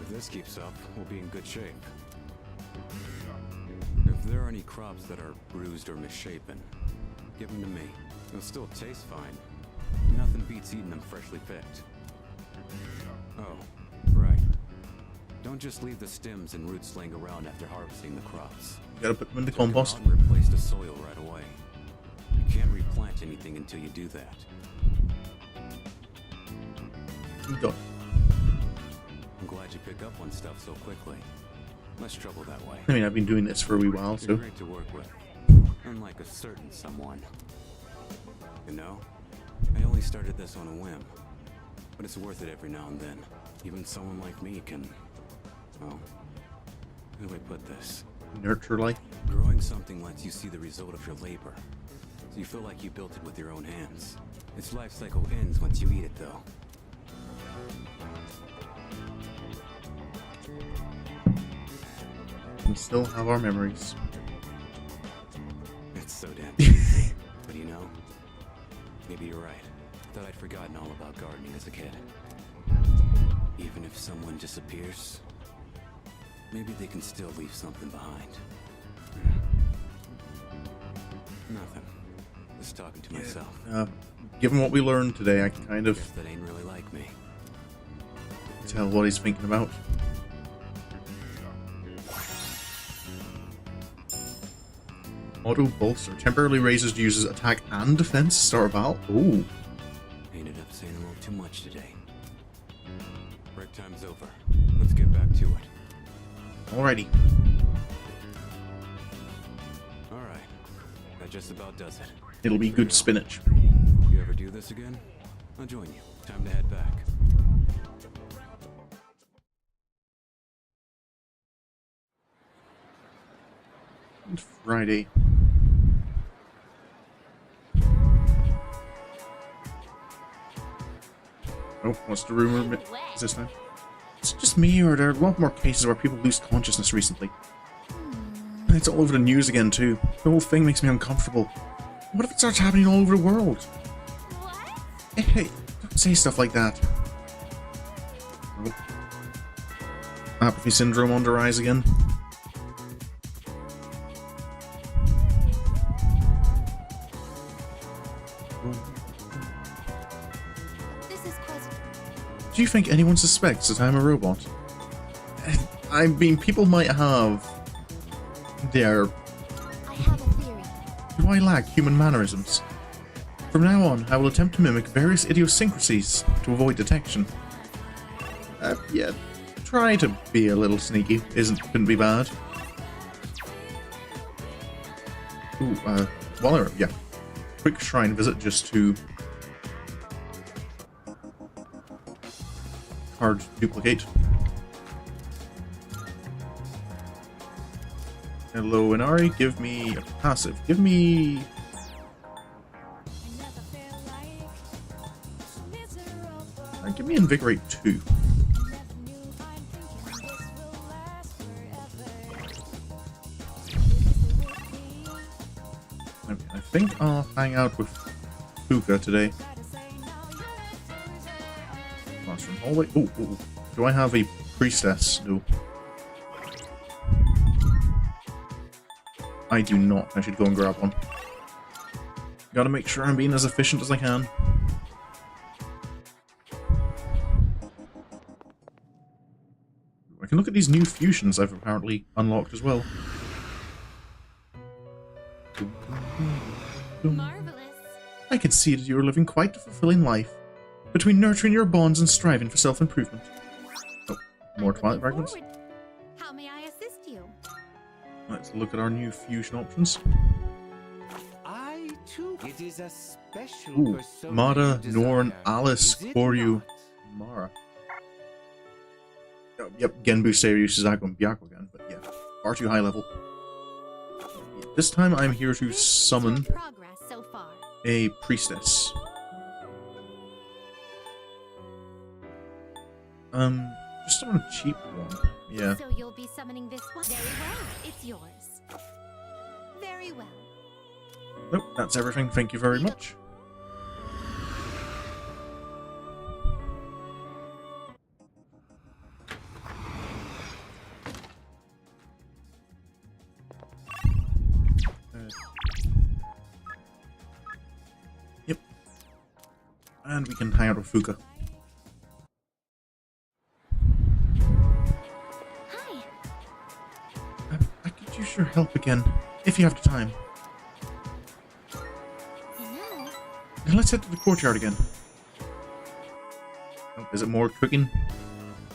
If this keeps up, we'll be in good shape. If there are any crops that are bruised or misshapen, give them to me. They'll still taste fine. Nothing beats eating them freshly picked. Oh, right. Don't just leave the stems and roots laying around after harvesting the crops. You gotta put them in the compost. And replace the soil right away. You can't replant anything until you do that. Done. I'm glad you pick up on stuff so quickly. Less trouble that way. I mean, I've been doing this for a wee while, so... You're great to work with. Unlike a certain someone. You know, I only started this on a whim. But it's worth it every now and then. Even someone like me can... Well, how do I put this? Nurture life. Growing something lets you see the result of your labor. So you feel like you built it with your own hands. Its life cycle ends once you eat it, though. We still have our memories. It's so damn easy. But you know, maybe you're right. Thought I'd forgotten all about gardening as a kid. Even if someone disappears, maybe they can still leave something behind. Nothing. Just talking to myself. Given what we learned today, I can kind of Guess that ain't really like me. tell what he's thinking about. Auto bolster temporarily raises the user's attack and defense start of battle. Ooh. Ended up saying a little too much today. Break time's over. Let's get back to it. Alrighty. Alright. That just about does it. It'll be good spinach. You ever do this again? I'll join you. Time to head back. And Friday. Oh, what's the rumor is this time? It's just me, or are there a lot more cases where people lose consciousness recently? It's all over the news again, too. The whole thing makes me uncomfortable. What if it starts happening all over the world? Hey, don't say stuff like that. Oh. Apathy syndrome on the rise again. Do you think anyone suspects that I'm a robot? I mean, people might have their... I have a theory. Do I lack human mannerisms? From now on, I will attempt to mimic various idiosyncrasies to avoid detection. Yeah, try to be a little sneaky. Couldn't be bad. Ooh, while yeah. Quick shrine visit just to... Card duplicate. Hello, Inari. Give me a passive. Give me Give me Invigorate 2. Okay, I think I'll hang out with Fuka today. Classroom hallway. Oh, do I have a priestess? No. I do not. I should go and grab one. Gotta make sure I'm being as efficient as I can. I can look at these new fusions I've apparently unlocked as well. Marvelous. I can see that you are living quite a fulfilling life, between nurturing your bonds and striving for self-improvement. Oh, more Twilight Fragments. How may I assist you? Let's look at our new fusion options. I too. It is a special Ooh, persona Mara, you Norn, desire, Alice, is it Koryu, not? Mara. Oh, yep, Genbu, Seiryu, Suzaku, and Byakugan, again, but yeah, far too high level. This time I'm here to summon Progress so far. a priestess. Just on a cheap one. Yeah. So you'll be summoning this one? Very well. It's yours. Very well. Nope, that's everything. Thank you very much. Yep. And we can hang out with Fuka. Hi. I could use your help again, if you have the time. You know, Now let's head to the courtyard again. Oh, is it more cooking?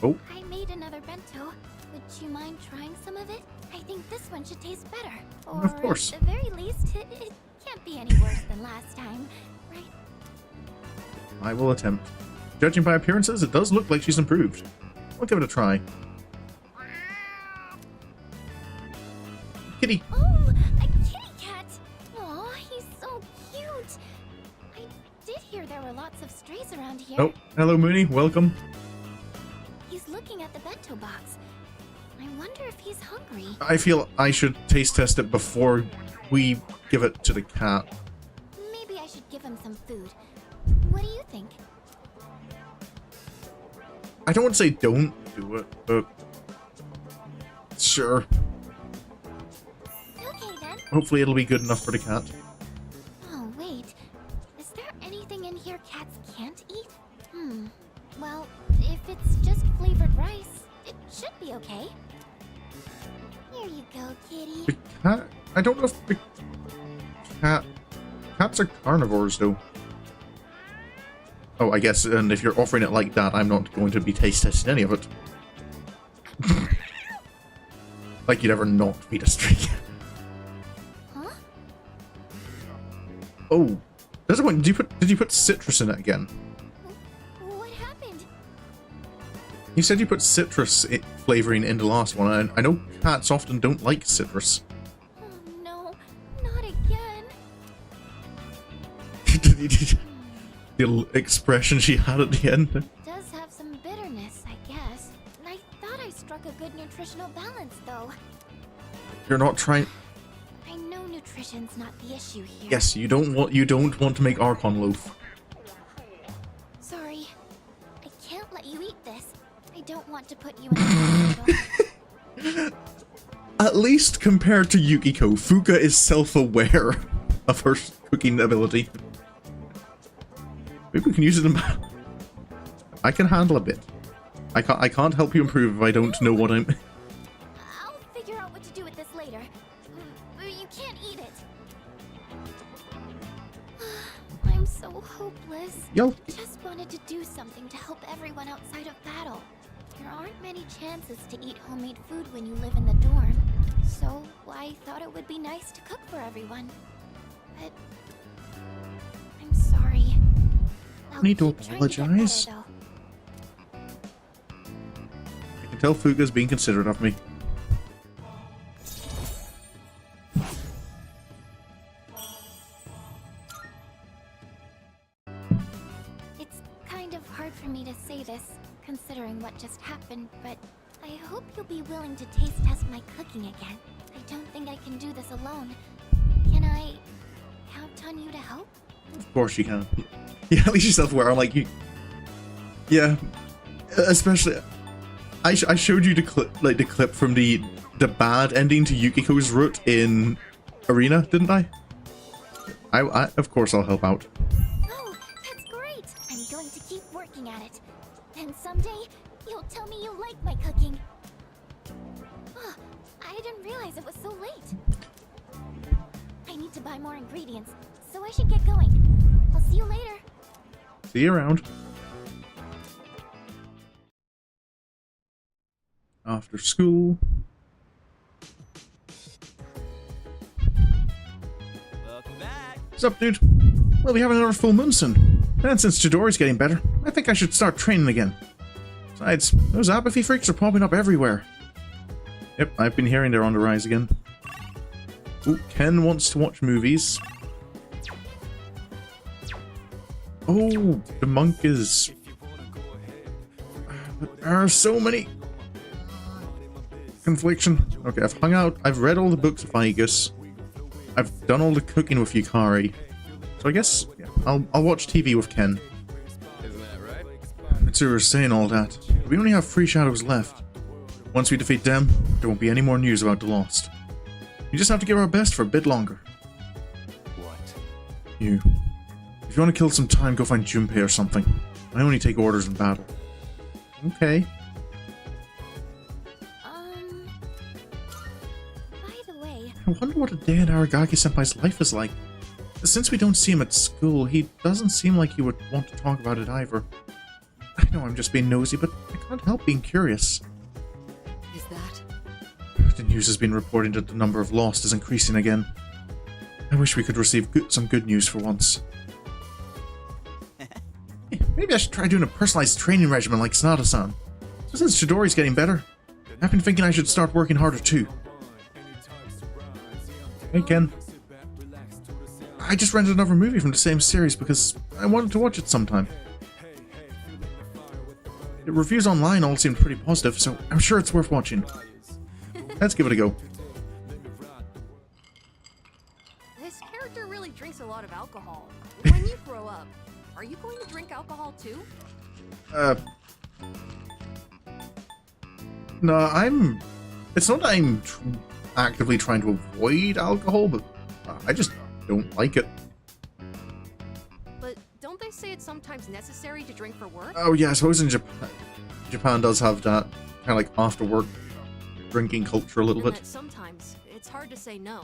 Oh, I made another bento. Would you mind trying some of it? I think this one should taste better. Or of course. at the very least, it can't be any worse than last time, right? I will attempt. Judging by appearances, it does look like she's improved. I'll give it a try. Kitty! Oh, a kitty cat! Aw, he's so cute! I did hear there were lots of strays around here. Oh, hello Mooney, welcome. He's looking at the bento box. I wonder if he's hungry. I feel I should taste test it before we give it to the cat. Maybe I should give him some food. What do you think? I don't want to say don't do it, but sure. Okay then. Hopefully it'll be good enough for the cat. Oh, wait. Is there anything in here cats can't eat? Well, if it's just flavored rice, it should be okay. Here you go, kitty. The cat? I don't know if the cats are carnivores though. Oh, I guess, and if you're offering it like that, I'm not going to be taste testing any of it. Like you'd ever not feed a stray cat. Huh? Oh, there's a point. Did you put citrus in it again? What happened? You said you put citrus flavoring in the last one, and I know cats often don't like citrus. Oh no, not again. The expression she had at the end. Does have some bitterness, I guess. I thought I struck a good nutritional balance, though. You're not trying. I know nutrition's not the issue here. Yes, you don't want to make Archon loaf. Sorry. I can't let you eat this. I don't want to put you in the hospital. At least compared to Yukiko, Fuka is self-aware of her cooking ability. Maybe we can use it in. I can handle a bit. I can't help you improve if I don't know what I'm. I'll figure out what to do with this later. You can't eat it. I'm so hopeless. Yo. Just wanted to do something to help everyone outside of battle. There aren't many chances to eat homemade food when you live in the dorm. So I thought it would be nice to cook for everyone. But I'm sorry. I'll Need to keep trying to get better, apologize. though. I can tell Fuka's being considerate of me. It's kind kind of hard for me to say this, considering what just happened, but I hope you'll be willing to taste test my cooking again. I don't think I can do this alone. Can I count on you to help? Of course you can. Yeah, at least you're self-aware. I'm like, you... Yeah. Especially... I showed you the clip from the bad ending to Yukiko's route in Arena, didn't I? I of course I'll help out. Oh, that's great! I'm going to keep working at it. Then someday, you'll tell me you like my cooking. Oh, I didn't realize it was so late. I need to buy more ingredients, so I should get going. I'll see you later. See you around. After school. Welcome back. What's up, dude? Well, we have another full moon soon. And since Chidori's getting better, I think I should start training again. Besides, those apathy freaks are popping up everywhere. Yep, I've been hearing they're on the rise again. Ooh, Ken wants to watch movies. Oh, the monk is... But there are so many... Confliction. Okay, I've read all the books of Igus. I've done all the cooking with Yukari. So I guess, yeah, I'll watch TV with Ken. Isn't that right? Mitsuru's saying all that. We only have 3 shadows left. Once we defeat them, there won't be any more news about the Lost. We just have to give our best for a bit longer. What? You. If you want to kill some time, go find Junpei or something. I only take orders in battle. Okay. By the way... I wonder what a day in Aragaki-senpai's life is like. Since we don't see him at school, he doesn't seem like he would want to talk about it either. I know I'm just being nosy, but I can't help being curious. Is that? The news has been reporting that the number of Lost is increasing again. I wish we could receive some good news for once. Maybe I should try doing a personalized training regimen like Sanada-san. So since Chidori's getting better, I've been thinking I should start working harder too. Hey Ken. I just rented another movie from the same series because I wanted to watch it sometime. The reviews online all seemed pretty positive, so I'm sure it's worth watching. Let's give it a go. This character really drinks a lot of alcohol. When you grow up, are you going to drink alcohol too? No, it's not that I'm actively trying to avoid alcohol, but I just don't like it. But don't they say it's sometimes necessary to drink for work? Oh yeah, I suppose in Japan does have that kind of like after work drinking culture a little And bit. that sometimes it's hard to say no.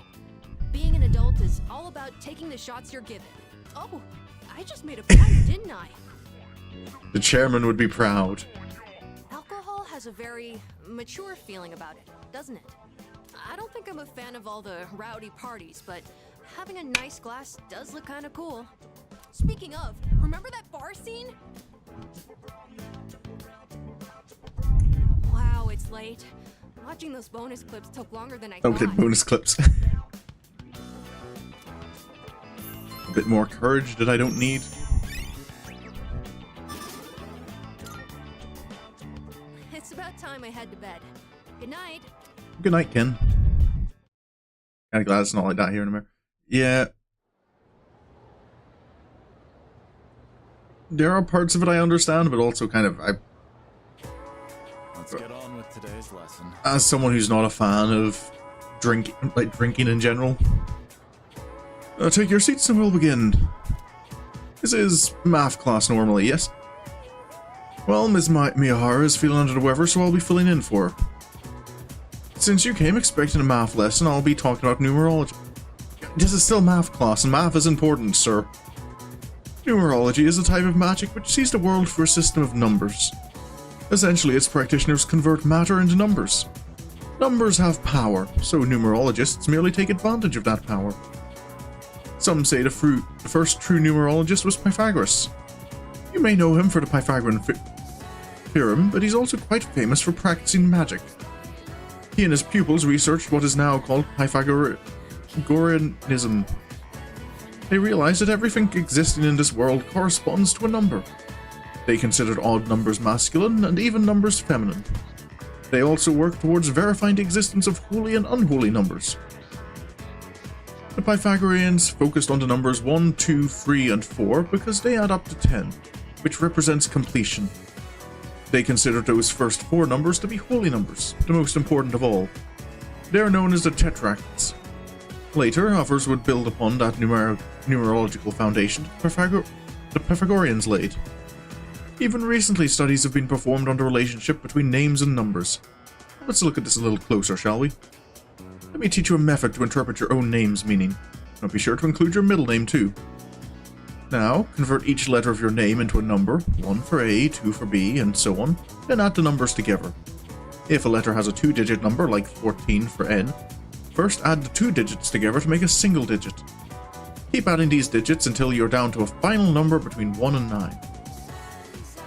Being an adult is all about taking the shots you're given. Oh, I just made a point, didn't I? The chairman would be proud. Alcohol has a very mature feeling about it, doesn't it? I don't think I'm a fan of all the rowdy parties, but having a nice glass does look kind of cool. Speaking of, remember that bar scene? Wow, it's late. Watching those bonus clips took longer than I thought. Okay, bonus clips. A bit more courage that I don't need. It's about time I head to bed. Good night. Good night, Ken. Kinda glad it's not like that here in America. Yeah. There are parts of it I understand, but also kind of Let's get on with today's lesson. as someone who's not a fan of drinking in general. Take your seats and we'll begin. This is math class normally, yes? Well, Ms. Miyahara is feeling under the weather, so I'll be filling in for her. Since you came expecting a math lesson, I'll be talking about numerology. This is still math class, and math is important, sir. Numerology is a type of magic which sees the world through a system of numbers. Essentially, its practitioners convert matter into numbers. Numbers have power, so numerologists merely take advantage of that power. Some say the first true numerologist was Pythagoras. You may know him for the Pythagorean theorem, but he's also quite famous for practicing magic. He and his pupils researched what is now called They considered odd numbers masculine and even numbers feminine. They also worked towards verifying the existence of holy and unholy numbers. The Pythagoreans focused on the numbers 1, 2, 3, and 4 because they add up to 10, which represents completion. They considered those first 4 numbers to be holy numbers, the most important of all. They are known as the tetracts. Later, others would build upon that numerological foundation the Pythagoreans laid. Even recently, studies have been performed on the relationship between names and numbers. Let's look at this a little closer, shall we? Let me teach you a method to interpret your own name's meaning. Now be sure to include your middle name too. Now, convert each letter of your name into a number, 1 for A, 2 for B, and so on, then add the numbers together. If a letter has a 2-digit number, like 14 for N, first add the 2 digits together to make a single digit. Keep adding these digits until you're down to a final number between 1 and 9.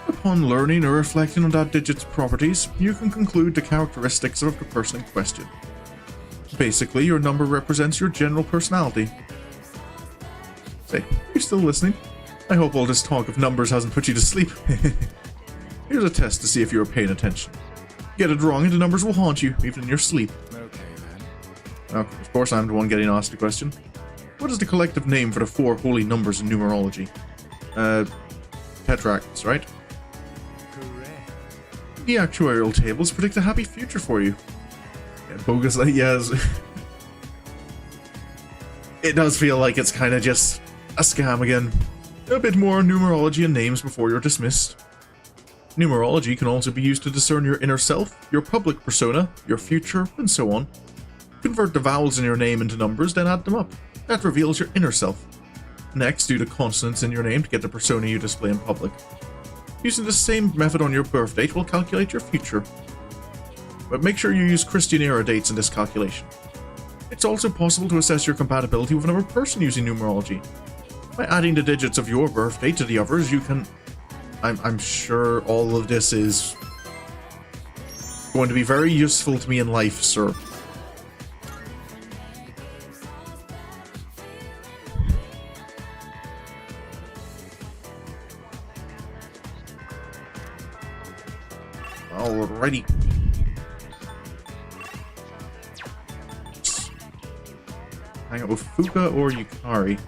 Upon learning or reflecting on that digit's properties, you can conclude the characteristics of the person in question. Basically, your number represents your general personality. Say, are you still listening? I hope all this talk of numbers hasn't put you to sleep. Here's a test to see if you are paying attention. Get it wrong and the numbers will haunt you, even in your sleep. Okay, then. Okay, of course I'm the one getting asked the question. What is the collective name for the 4 holy numbers in numerology? Tetracts, right? Correct. The actuarial tables predict a happy future for you. Yeah, bogus, yes. It does feel like it's kind of just a scam again. A bit more numerology and names before you're dismissed. Numerology can also be used to discern your inner self, your public persona, your future, and so on. Convert the vowels in your name into numbers, then add them up. That reveals your inner self. Next, do the consonants in your name to get the persona you display in public. Using the same method on your birth date will calculate your future. But make sure you use Christian era dates in this calculation. It's also possible to assess your compatibility with another person using numerology. By adding the digits of your birth date to the others, you can... I'm sure all of this is going to be very useful to me in life, sir. Alrighty. Hang out with Fuka or Yukari.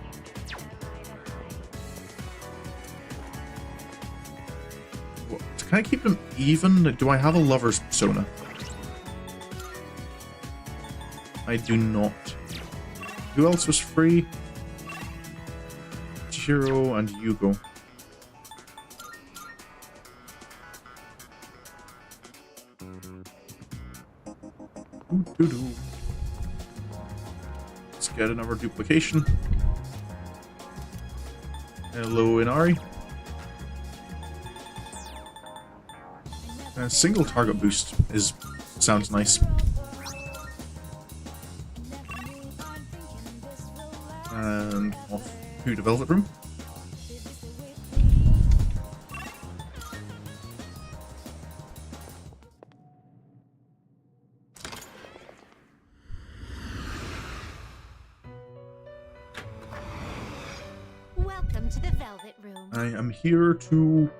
Can I keep them even? Do I have a lover's persona? I do not. Who else was free? Chiro and Yugo. Let's get another duplication. Hello, Inari. Single target boost sounds nice. And off to the Velvet Room. Welcome to the Velvet Room. I am here to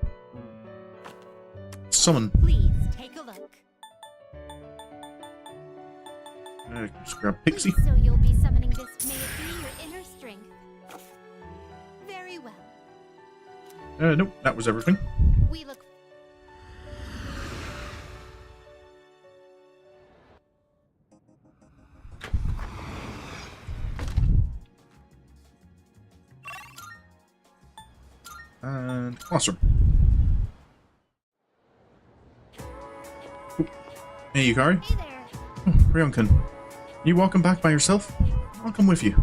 summon. Please take a look. Just grab Pixie. So you'll be summoning this. May it be your inner strength. Very well. Nope, that was everything. We look. And awesome. Hey, Yukari. Hey there. Oh, Ryunkin. You walking back by yourself? I'll come with you.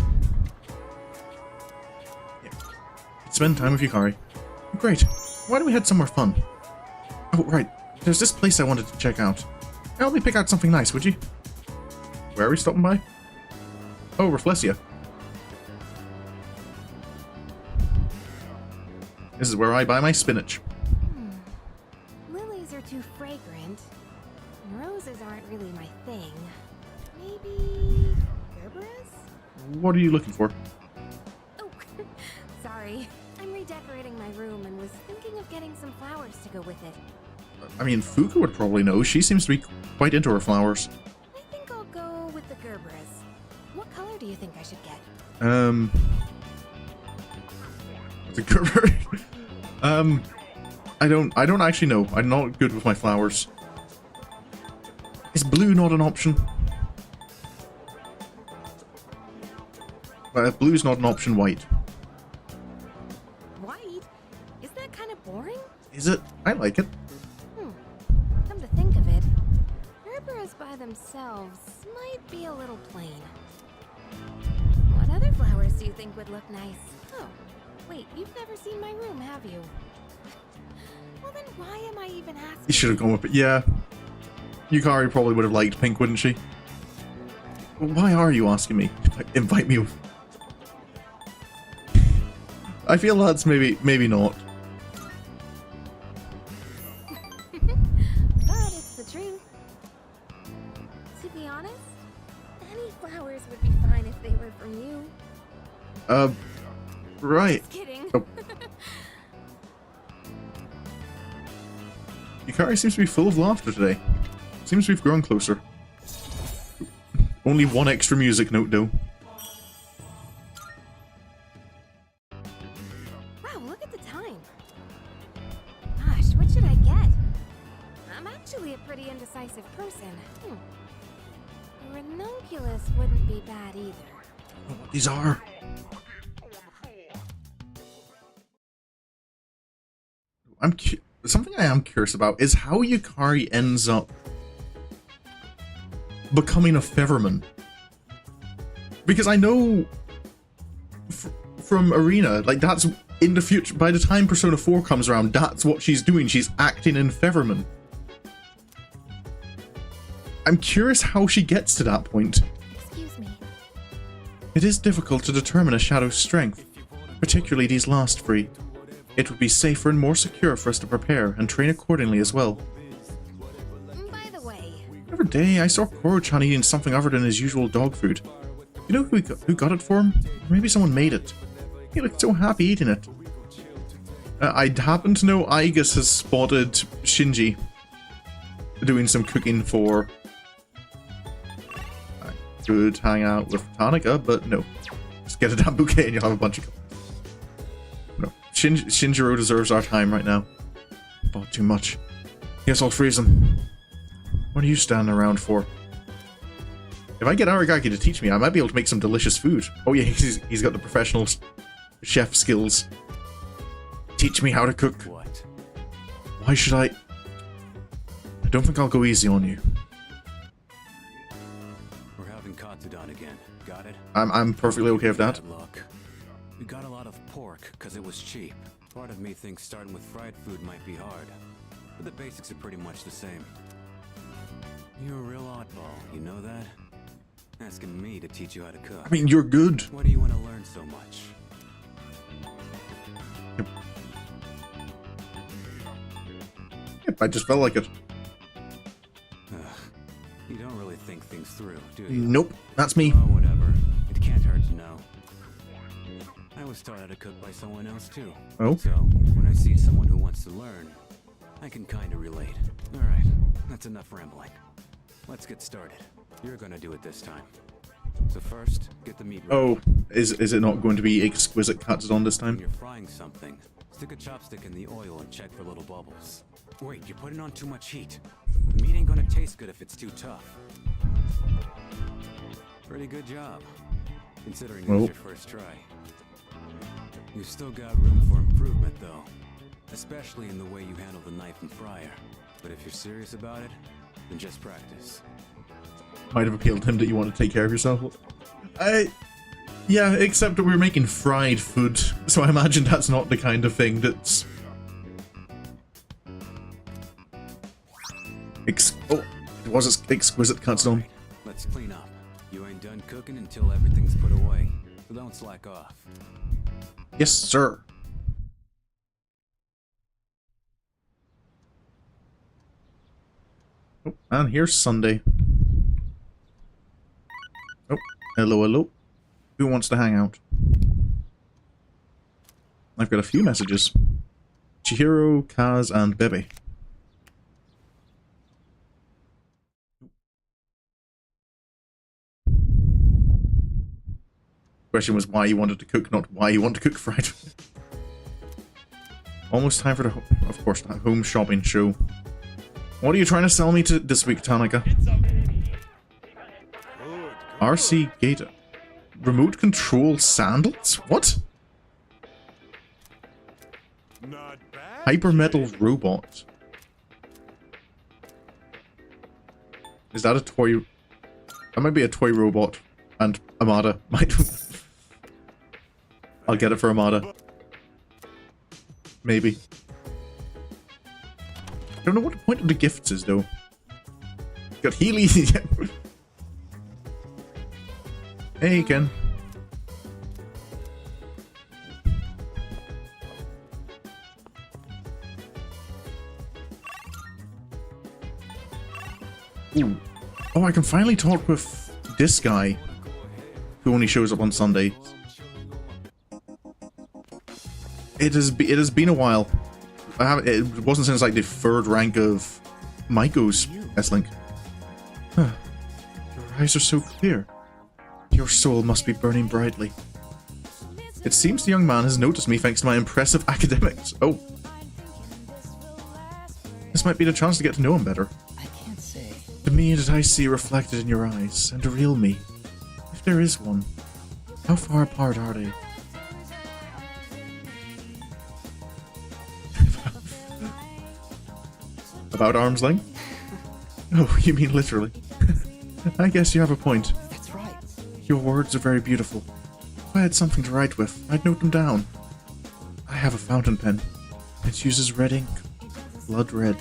Yeah. Spend time with Yukari. Great. Why don't we head somewhere fun? Oh, right. There's this place I wanted to check out. Help me pick out something nice, would you? Where are we stopping by? Oh, Rafflesia. This is where I buy my spinach. Lilies are too fragrant. Roses aren't really my thing. Maybe Gerberas? What are you looking for? Oh, sorry. I'm redecorating my room and was thinking of getting some flowers to go with it. I mean, Fuka would probably know. She seems to be quite into her flowers. I think I'll go with the Gerberas. What color do you think I should get? The Gerber. I don't actually know. I'm not good with my flowers. Is blue not an option? Blue's not an option, white. White? Is that kind of boring? Is it? I like it. Come to think of it, Gerberas by themselves might be a little plain. What other flowers do you think would look nice? Oh, wait, you've never seen my room, have you? Well then why am I even asking? You should have gone with it. Yeah. Yukari probably would have liked pink, wouldn't she? Why are you asking me? Invite me. I feel that's maybe not. But it's the truth. To be honest, any flowers would be fine if they were from you. Right. Just kidding. Oh. Yukari seems to be full of laughter today. Seems we've grown closer. Only one extra music note, though. Wow, look at the time. Gosh, what should I get? I'm actually a pretty indecisive person. Ranunculus wouldn't be bad either. I don't know what these are. Something I am curious about is how Yukari ends up becoming a Featherman. Because I know from Arena, like that's in the future, by the time Persona 4 comes around, that's what she's doing. She's acting in Featherman. I'm curious how she gets to that point. Excuse me. It is difficult to determine a shadow's strength, particularly these last three. It would be safer and more secure for us to prepare and train accordingly as well. By the way, The other day, I saw Koro-chan eating something other than his usual dog food. You know who got it for him? Or maybe someone made it. He looked so happy eating it. I happen to know Aigus has spotted Shinji doing some cooking for... I could hang out with Tanika, but no. Just get a damn bouquet and you'll have a bunch of... No. Shinjiro deserves our time right now. Bought too much. Guess I'll freeze him. What are you standing around for? If I get Aragaki to teach me, I might be able to make some delicious food. Oh yeah, he's got the professional chef skills. Teach me how to cook. What? Why should I don't think I'll go easy on you. We're having Katsudan again. Got it? I'm perfectly okay with that. Bad luck. We got a lot of pork because it was cheap. Part of me thinks starting with fried food might be hard, but the basics are pretty much the same. You're a real oddball, you know that? Asking me to teach you how to cook. I mean, you're good. Why do you want to learn so much? Yep, I just felt like it. You don't really think things through, do you? Nope, that's me. Oh, whatever. It can't hurt to know. I was taught how to cook by someone else too. Oh? So, when I see someone who wants to learn, I can kinda relate. Alright, that's enough rambling. Let's get started. You're gonna do it this time. So first, get the meat ready. Oh, is it not going to be exquisite Katsudon this When time? you're frying something, stick a chopstick in the oil and check for little bubbles. Wait, you're putting on too much heat. The meat ain't gonna taste good if it's too tough. Pretty good job, considering it was Well. your first try. You've still got room for improvement, though. Especially in the way you handle the knife and fryer. But if you're serious about it, then just practice. Might have appealed to him that you want to take care of yourself. Yeah, except that we're making fried food, so I imagine that's not the kind of thing that's... Oh, it was exquisite Katsudon. Alright, let's clean up. You ain't done cooking until everything's put away, so don't slack off. Yes, sir. Oh, and here's Sunday. Oh, hello, hello. Who wants to hang out? I've got a few messages. Chihiro, Kaz, and Bebe. Question was why you wanted to cook, not why you want to cook fried. Almost time for the, of course, that home shopping show. What are you trying to sell me this week, Tanaka? RC Gata. Remote control sandals? What? Not bad. Hyper metal robot. Is that a toy? That might be a toy robot. And Amada might. I'll get it for Amada. Maybe. I don't know what the point of the gifts is, though. Got Healy. Hey, Ken. Ooh. Oh, I can finally talk with this guy, who only shows up on Sunday. It has been a while. It wasn't since like the 3rd rank of Maiko's S-Link. Huh. Your eyes are so clear. Your soul must be burning brightly. It seems the young man has noticed me thanks to my impressive academics. Oh. This might be the chance to get to know him better. I can't say. The me that I see reflected in your eyes, and the real me, if there is one, how far apart are they? About arm's length? Oh, you mean literally. I guess you have a point. That's right. Your words are very beautiful. If I had something to write with, I'd note them down. I have a fountain pen. It uses red ink. Blood red.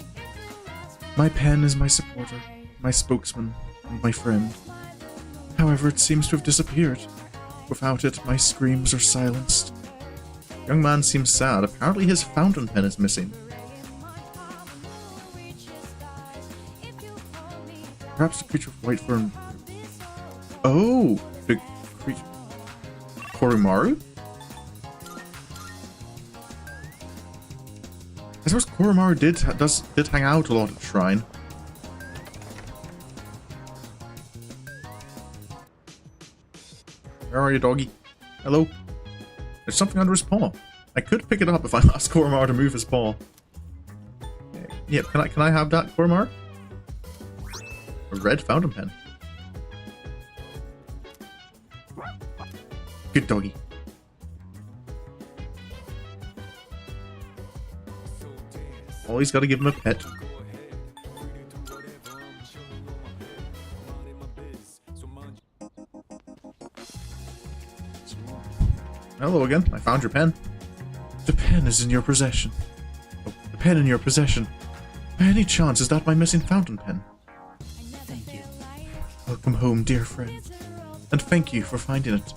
My pen is my supporter, my spokesman, and my friend. However, it seems to have disappeared. Without it, my screams are silenced. Young man seems sad. Apparently his fountain pen is missing. Perhaps the creature of white fern. Oh, the creature. Koromaru? I suppose Koromaru did hang out a lot at the shrine. Where are you, doggy? Hello? There's something under his paw. I could pick it up if I asked Koromaru to move his paw. Yep, can I have that, Koromaru? A red fountain pen. Good doggy. Always gotta give him a pet. Hello again. I found your pen. The pen is in your possession. Oh, the pen in your possession. By any chance, is that my missing fountain pen? Thank you. Welcome home, dear friend. And thank you for finding it.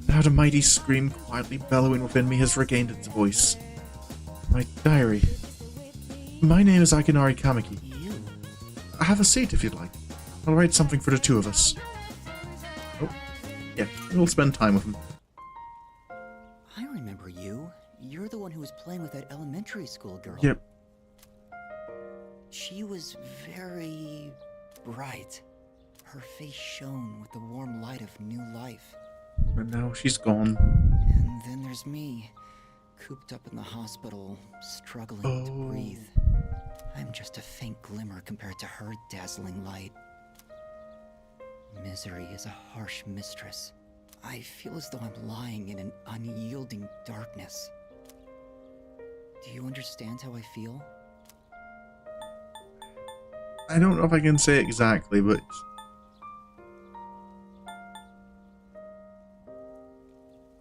Now the mighty scream quietly bellowing within me has regained its voice. My diary. My name is Akinari Kamiki. Have a seat if you'd like. I'll write something for the two of us. Oh, yeah, we'll spend time with him. I remember you. You're the one who was playing with that elementary school girl. Yep. She was very bright. Her face shone with the warm light of new life. And now she's gone. And then there's me, cooped up in the hospital, struggling to breathe. I'm just a faint glimmer compared to her dazzling light. Misery is a harsh mistress. I feel as though I'm lying in an unyielding darkness. Do you understand how I feel? I don't know if I can say exactly, but...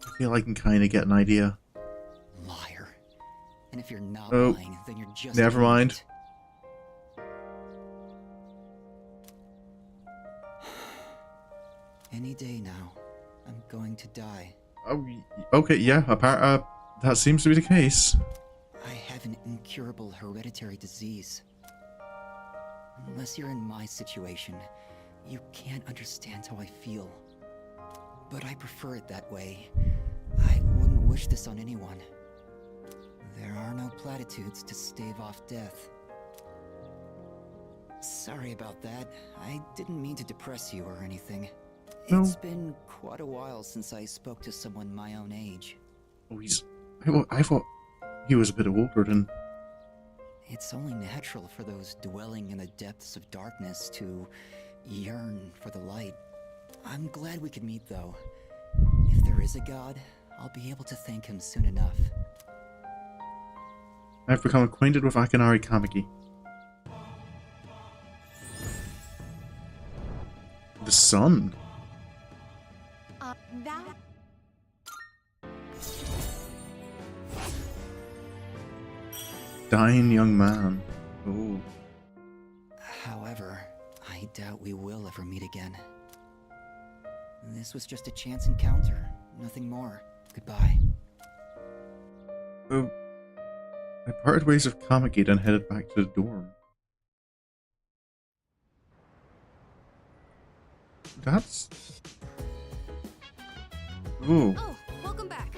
I feel I can kind of get an idea. Liar. And if you're not Oh, lying, then you're just... never mind. Any day now, I'm going to die. Oh, okay, yeah, that seems to be the case. I have an incurable hereditary disease. Unless you're in my situation, you can't understand how I feel. But I prefer it that way. I wouldn't wish this on anyone. platitudes to stave off death. Sorry about that. I didn't mean to depress you or anything. No. It's been quite a while since I spoke to someone my own age. Oh, I thought he was a bit older than... It's only natural for those dwelling in the depths of darkness to yearn for the light. I'm glad we could meet, though. If there is a god, I'll be able to thank him soon enough. I've become acquainted with Akinari Kamiki. The sun. That... Dying young man. Oh. However, I doubt we will ever meet again. This was just a chance encounter, nothing more. Goodbye. Oh. I parted ways with Kamiki, then headed back to the dorm. That's... Oh. Oh, welcome back.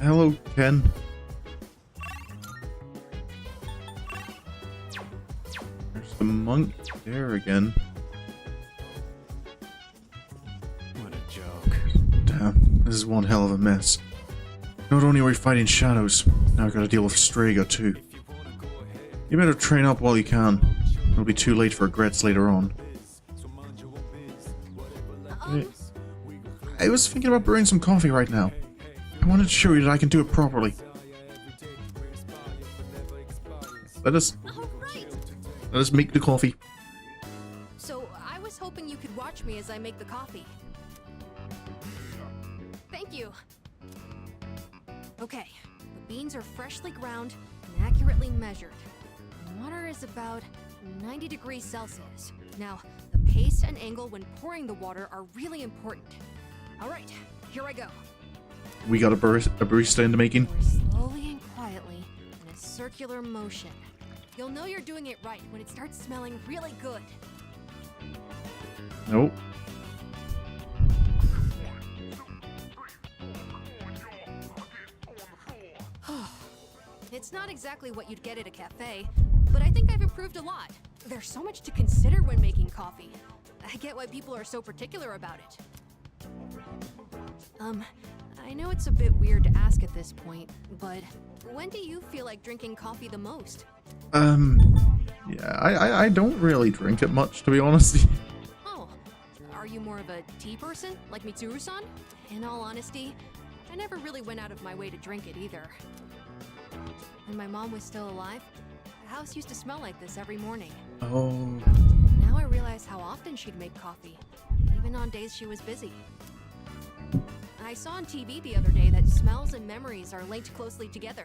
Hello, Ken. There's the monk there again. What a joke. Damn, this is one hell of a mess. Not only are we fighting shadows, now I gotta deal with Strega too. You better train up while you can. It'll be too late for regrets later on. I was thinking about brewing some coffee right now. I wanted to show you that I can do it properly. Let us make the coffee. So, I was hoping you could watch me as I make the coffee. Thank you. Okay, the beans are freshly ground and accurately measured. The water is about 90 degrees Celsius. Now, the pace and angle when pouring the water are really important. Alright, here I go. We got a barista in the making. Pour slowly and quietly in a circular motion. You'll know you're doing it right when it starts smelling really good. Nope. It's not exactly what you'd get at a cafe, but I think I've improved a lot. There's so much to consider when making coffee. I get why people are so particular about it. I know it's a bit weird to ask at this point, but when do you feel like drinking coffee the most? Yeah, I don't really drink it much, to be honest. Oh, are you more of a tea person, like Mitsuru-san? In all honesty, I never really went out of my way to drink it either. When my mom was still alive, the house used to smell like this every morning. Oh. Now I realize how often she'd make coffee, even on days she was busy. I saw on TV the other day that smells and memories are linked closely together.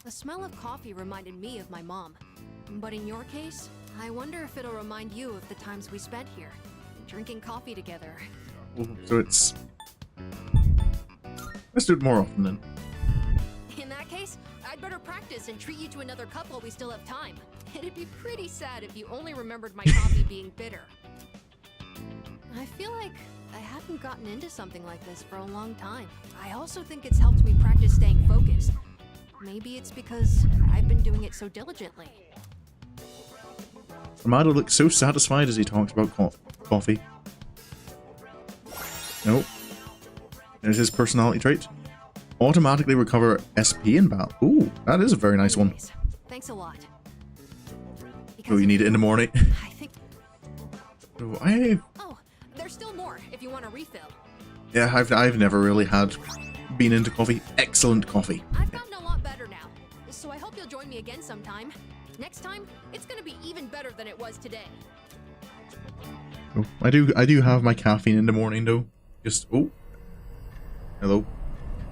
The smell of coffee reminded me of my mom. But in your case, I wonder if it'll remind you of the times we spent here, drinking coffee together. Oh, so it's... Let's do it more often then. In that case, I'd better practice and treat you to another cup while we still have time. It'd be pretty sad if you only remembered my coffee being bitter. I feel like I hadn't gotten into something like this for a long time. I also think it's helped me practice staying focused. Maybe it's because I've been doing it so diligently. Amado looks so satisfied as he talks about coffee. Nope. There's his personality trait. Automatically recover SP in battle. Ooh, that is a very nice one. Thanks a lot. Oh, you need it in the morning. I think... Oh, there's still more if you want a refill. Yeah, I've never really been into coffee. Excellent coffee. I've gotten a lot better now, so I hope you'll join me again sometime. Next time, it's gonna be even better than it was today. Oh, I do have my caffeine in the morning though. Just hello.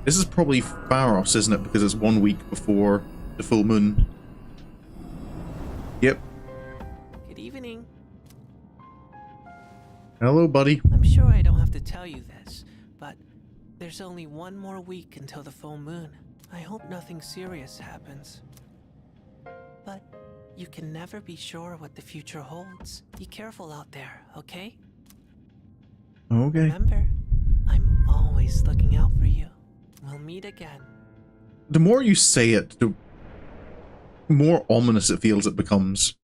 This is probably Pharos, isn't it? Because it's 1 week before the full moon. Yep. Good evening. Hello, buddy. I'm sure I don't have to tell you this, but there's only 1 more week until the full moon. I hope nothing serious happens. But you can never be sure what the future holds. Be careful out there, okay? Okay. Remember, I'm always looking out for you. We'll meet again. The more you say it, more ominous it feels it becomes.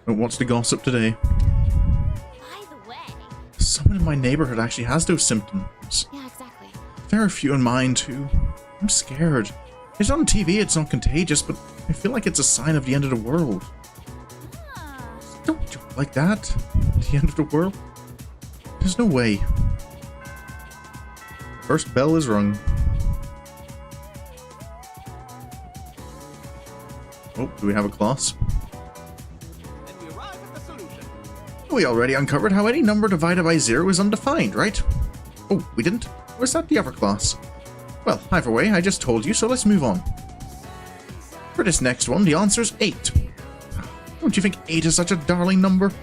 What's the gossip today? By the way... Someone in my neighborhood actually has those symptoms. Yeah, exactly. There are a few in mine too. I'm scared. It's on TV, it's not contagious, but I feel like it's a sign of the end of the world. Don't joke like that. The end of the world? There's no way. First bell is rung. Oh, do we have a class? We already uncovered how any number divided by 0 is undefined, right? Oh, we didn't? Was that the other class? Well, either way, I just told you, so let's move on. For this next one, the answer's 8. Don't you think 8 is such a darling number?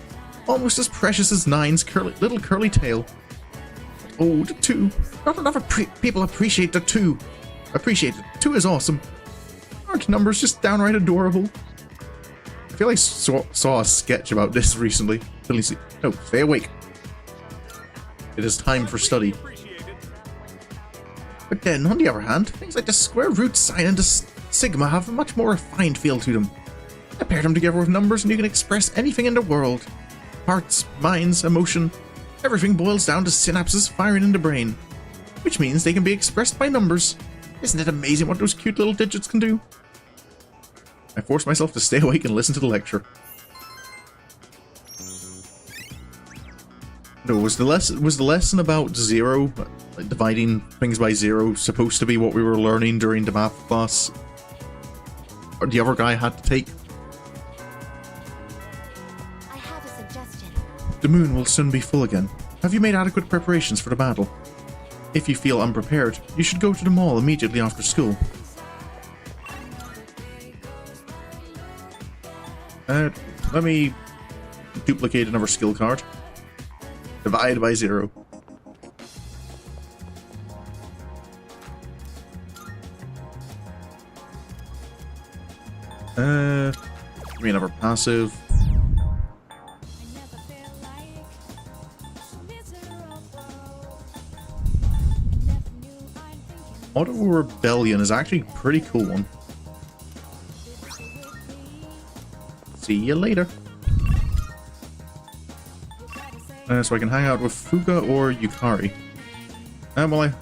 Almost as precious as 9's little curly tail. Oh, the 2. Not enough people appreciate the 2. Appreciate it. 2 is awesome. Aren't numbers just downright adorable? I feel like I saw a sketch about this recently. No, stay awake. It is time for study. But then, on the other hand, things like the square root sign and the sigma have a much more refined feel to them. Pair them together with numbers and you can express anything in the world. Hearts, minds, emotion, everything boils down to synapses firing in the brain. Which means they can be expressed by numbers. Isn't it amazing what those cute little digits can do? I forced myself to stay awake and listen to the lecture. No, was the lesson about 0, like dividing things by 0, supposed to be what we were learning during the math class? Or the other guy had to take? I have a suggestion. The moon will soon be full again. Have you made adequate preparations for the battle? If you feel unprepared, you should go to the mall immediately after school. Let me duplicate another skill card. Divide by 0. Give me another passive. Auto Rebellion is actually a pretty cool one. See you later. So I can hang out with Fuga or Yukari. Well,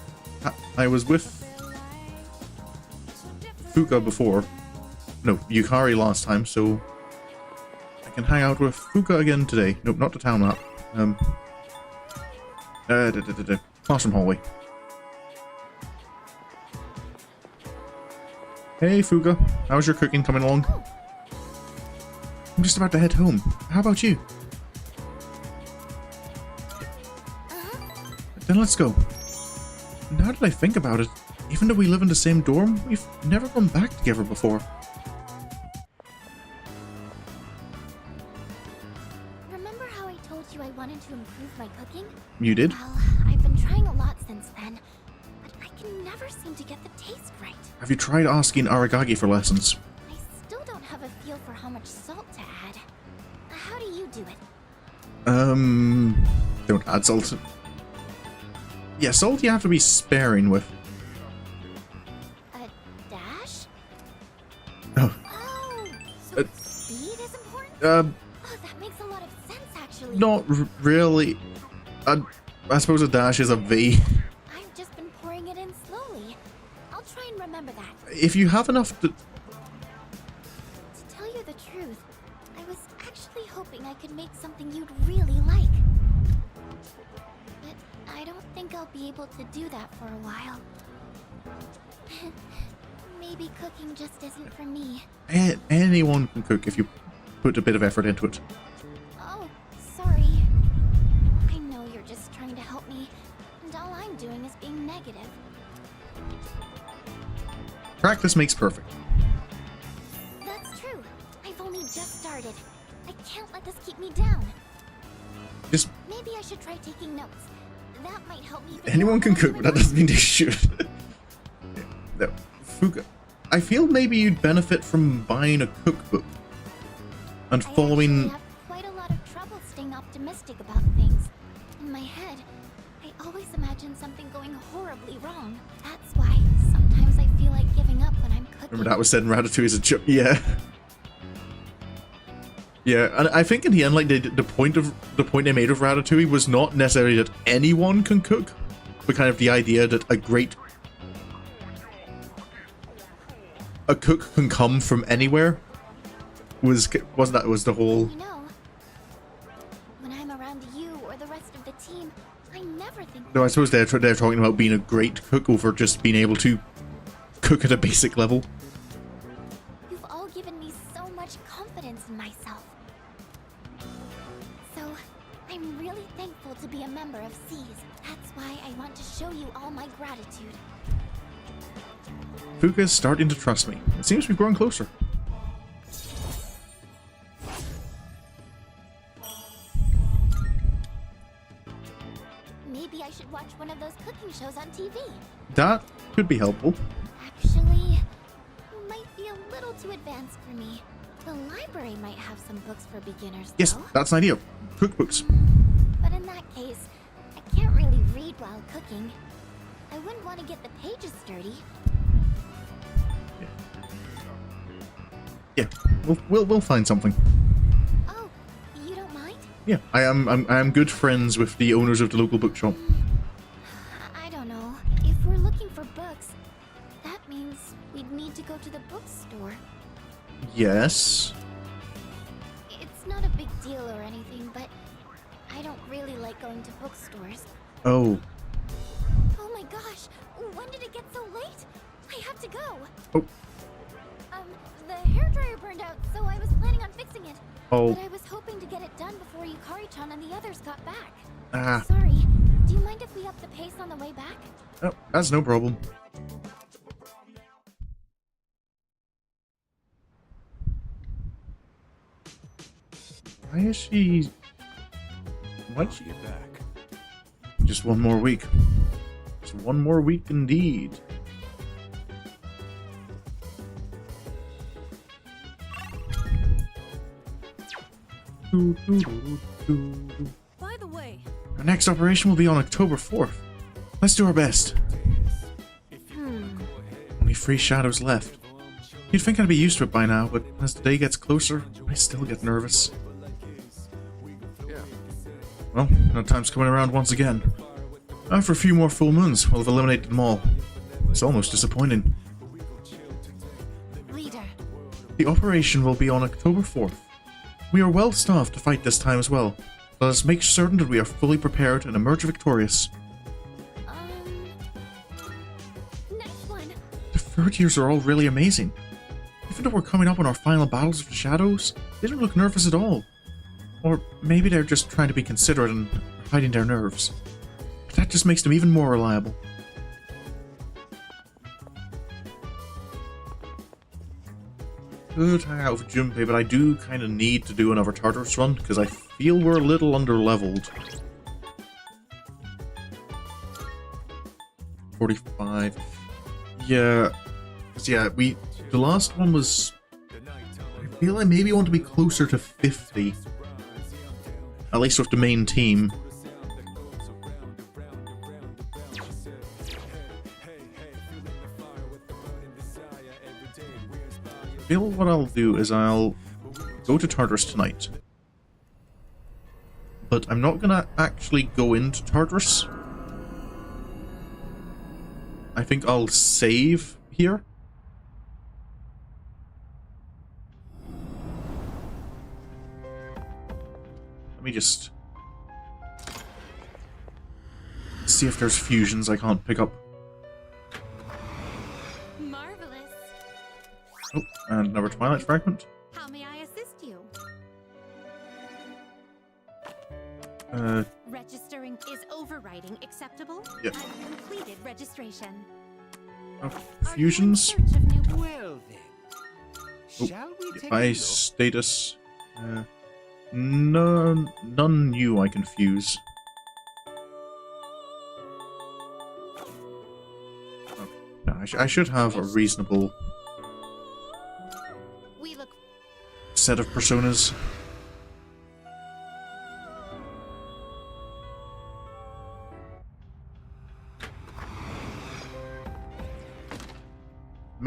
I was with Fuga before. No, Yukari last time, so I can hang out with Fuga again today. Nope, not the town map. Classroom hallway. Hey Fuga, how's your cooking coming along? I'm just about to head home. How about you? Then let's go. Now that I think about it, even though we live in the same dorm, we've never gone back together before. Remember how I told you I wanted to improve my cooking? You did? Well, I've been trying a lot since then, but I can never seem to get the taste right. Have you tried asking Aragagi for lessons? I still don't have a feel for how much salt to add. How do you do it? Don't add salt. Yeah, salt you have to be sparing with. A dash? Oh. Oh, so speed is important? Oh, that makes a lot of sense, actually. Not really. I suppose a dash is a V. I've just been pouring it in slowly. I'll try and remember that. If you have enough to... To tell you the truth, I was actually hoping I could make something you'd really like. But I don't think I'll be able to do that for a while. Maybe cooking just isn't for me. Anyone can cook if you put a bit of effort into it. Oh, sorry. I know you're just trying to help me, and all I'm doing is being negative. Practice makes perfect. That's true. I've only just started. I can't let this keep me down. Just... Maybe I should try taking notes. That might help me. Anyone can cook, but that doesn't mean they should. No, Fuga. I feel maybe you'd benefit from buying a cookbook and following... I have quite a lot of trouble staying optimistic about things. In my head, I always imagine something going horribly wrong. That's why sometimes I feel like giving up when I'm cooking. Remember that was said in Ratatouille as a joke? Yeah. Yeah, and I think in the end, like, the point they made of Ratatouille was not necessarily that anyone can cook, but kind of the idea that a cook can come from anywhere was the whole. You know, when I'm around you or the rest of the team, I never think. No, I suppose they're talking about being a great cook over just being able to cook at a basic level. You've all given me so much confidence in myself. So, I'm really thankful to be a member of C's. That's why I want to show you all my gratitude. Fuka's starting to trust me. It seems we've grown closer. Maybe I should watch one of those cooking shows on TV. That could be helpful. Actually, it might be a little too advanced for me. The library might have some books for beginners, Yes, though. that's an idea. Cookbooks. But in that case, I can't really read while cooking. I wouldn't want to get the pages dirty. Yeah, we'll find something. Oh, you don't mind? Yeah, I am good friends with the owners of the local bookshop. I don't know. If we're looking for books, that means we'd need to go to the bookstore. Yes. It's not a big deal or anything, but I don't really like going to bookstores. Oh. Oh my gosh! When did it get so late? I have to go. Oh. The hairdryer burned out, so I was planning on fixing it. Oh. But I was hoping to get it done before Yukari-chan and the others got back. Ah. Sorry. Do you mind if we up the pace on the way back? Oh, that's no problem. Why is she... Why'd she get back? Just one more week. Just one more week indeed. By the way, Our next operation will be on October 4th. Let's do our best. Only 3 shadows left. You'd think I'd be used to it by now, but as the day gets closer, I still get nervous. Well, now time's coming around once again. After a few more full moons, we'll have eliminated them all. It's almost disappointing. Leader. The operation will be on October 4th. We are well staffed to fight this time as well. Let us make certain that we are fully prepared and emerge victorious. Next one. The third years are all really amazing. Even though we're coming up on our final battles of the shadows, they don't look nervous at all. Or maybe they're just trying to be considerate and hiding their nerves. But that just makes them even more reliable. Good hang out with Junpei, but I do kind of need to do another Tartarus run, because I feel we're a little under-leveled. 45. Yeah. Because, yeah, the last one was... I feel I maybe want to be closer to 50. At least with the main team. I feel what I'll do is I'll go to Tartarus tonight. But I'm not gonna actually go into Tartarus. I think I'll save here. Let me just see if there's fusions I can't pick up. Marvelous. Oh, and another Twilight Fragment. How may I assist you? Registering is overriding acceptable? Yep. I've completed registration. Oh, fusions. Well then, shall we take a My look? status. None new I can fuse. Okay. No, I should have a reasonable We look set of personas.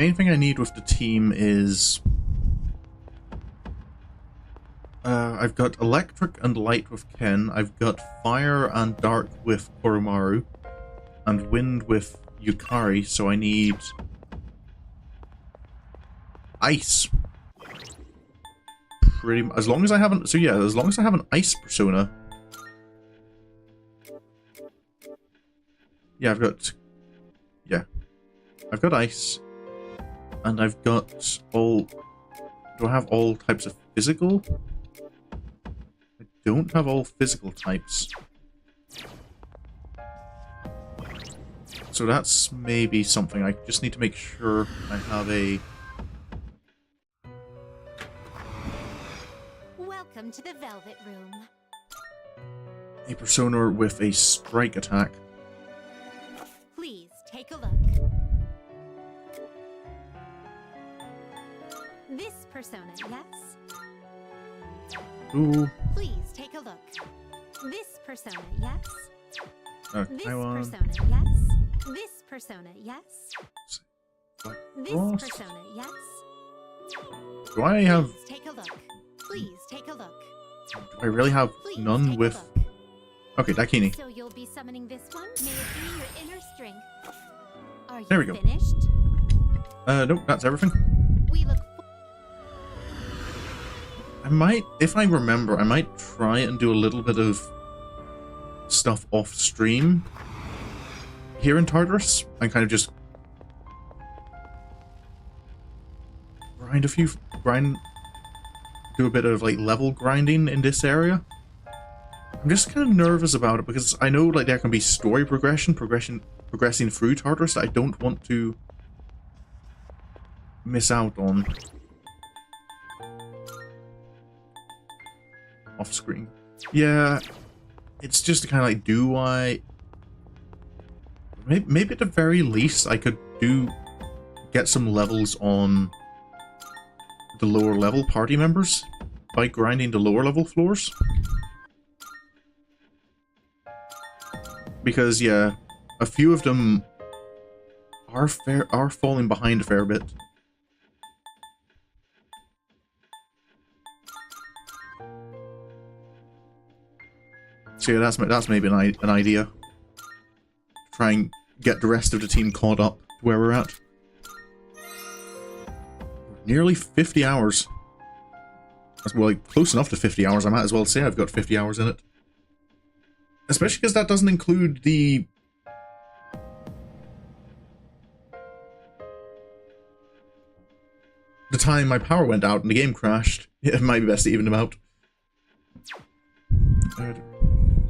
main thing I need with the team is... I've got electric and light with Ken, I've got fire and dark with Koromaru, and wind with Yukari, so I need... ice. As long as I haven't... So yeah, as long as I have an ice persona... Yeah, I've got... Yeah. I've got ice. And I've got all... Do I have all types of physical? I don't have all physical types. So that's maybe something. I just need to make sure I have a... Welcome to the Velvet Room. A persona with a strike attack. Please take a look. This persona, yes? Ooh. Please take a look. This persona, yes? This Taiwan. persona, yes? This persona, yes? This Lost. persona, yes? Do I have... Please take a look. Please take a look. Do I really have none with... Okay, Daikini. So you'll be summoning this one? May it be your inner strength. Are you There we go. finished? Nope, that's everything. We look I might, if I remember, I might try and do a little bit of stuff off stream here in Tartarus and kind of just do a bit of like level grinding in this area. I'm just kind of nervous about it because I know like there can be story progressing through Tartarus that I don't want to miss out on. Off screen. Yeah, it's just kind of like, do I... Maybe at the very least I could get some levels on the lower level party members by grinding the lower level floors. Because yeah, a few of them are falling behind a fair bit. So yeah, that's maybe an idea. Try and get the rest of the team caught up to where we're at. Nearly 50 hours. That's well, like, close enough to 50 hours. I might as well say I've got 50 hours in it. Especially because that doesn't include the... the time my power went out and the game crashed. It might be best to even them out.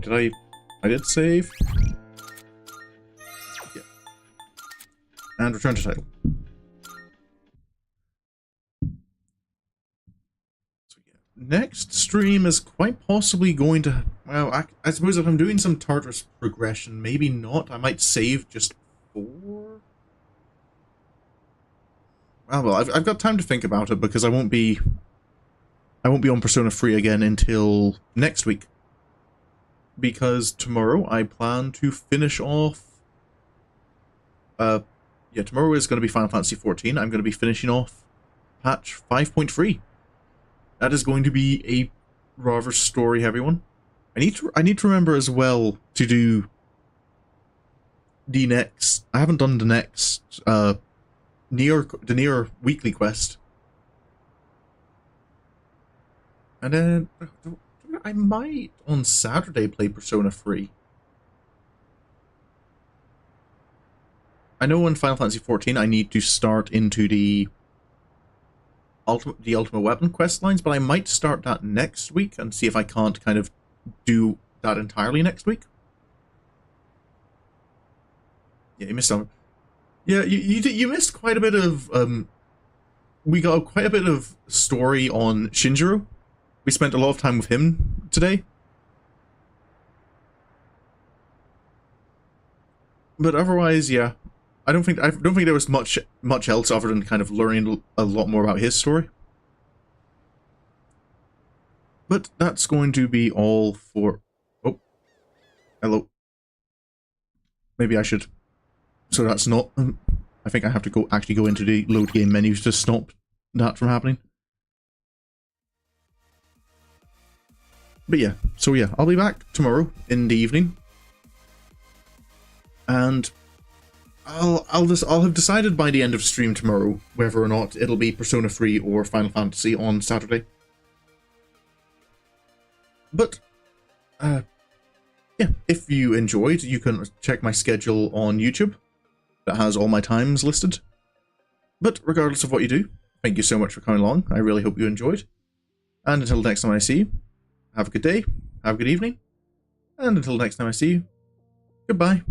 Did I did save? Yeah. And return to title. So yeah. Next stream is quite possibly going to... Well, I suppose if I'm doing some Tartarus progression, maybe not. I might save just before... Well, I've got time to think about it because I won't be on Persona 3 again until next week. Because tomorrow I plan to finish off... yeah, tomorrow is going to be Final Fantasy XIV. I'm going to be finishing off patch 5.3. That is going to be a rather story-heavy one. I need to remember as well to do the next... I haven't done the next the Nier weekly quest. And then I might on Saturday play Persona 3. I know in Final Fantasy XIV I need to start into the Ultimate Weapon quest lines, but I might start that next week and see if I can't kind of do that entirely next week. Yeah, you missed some. Yeah, you missed quite a bit of we got quite a bit of story on Shinjiro. We spent a lot of time with him today. But otherwise, yeah, I don't think there was much else other than kind of learning a lot more about his story. But that's going to be all for... Oh. Hello. Maybe I should... So that's not... I think I have to actually go into the load game menus to stop that from happening. But yeah, so yeah, I'll be back tomorrow in the evening. And I'll have decided by the end of stream tomorrow whether or not it'll be Persona 3 or Final Fantasy on Saturday. But yeah, if you enjoyed, you can check my schedule on YouTube. That has all my times listed. But regardless of what you do, thank you so much for coming along. I really hope you enjoyed. And until next time I see you, have a good day, have a good evening, and until next time I see you, goodbye.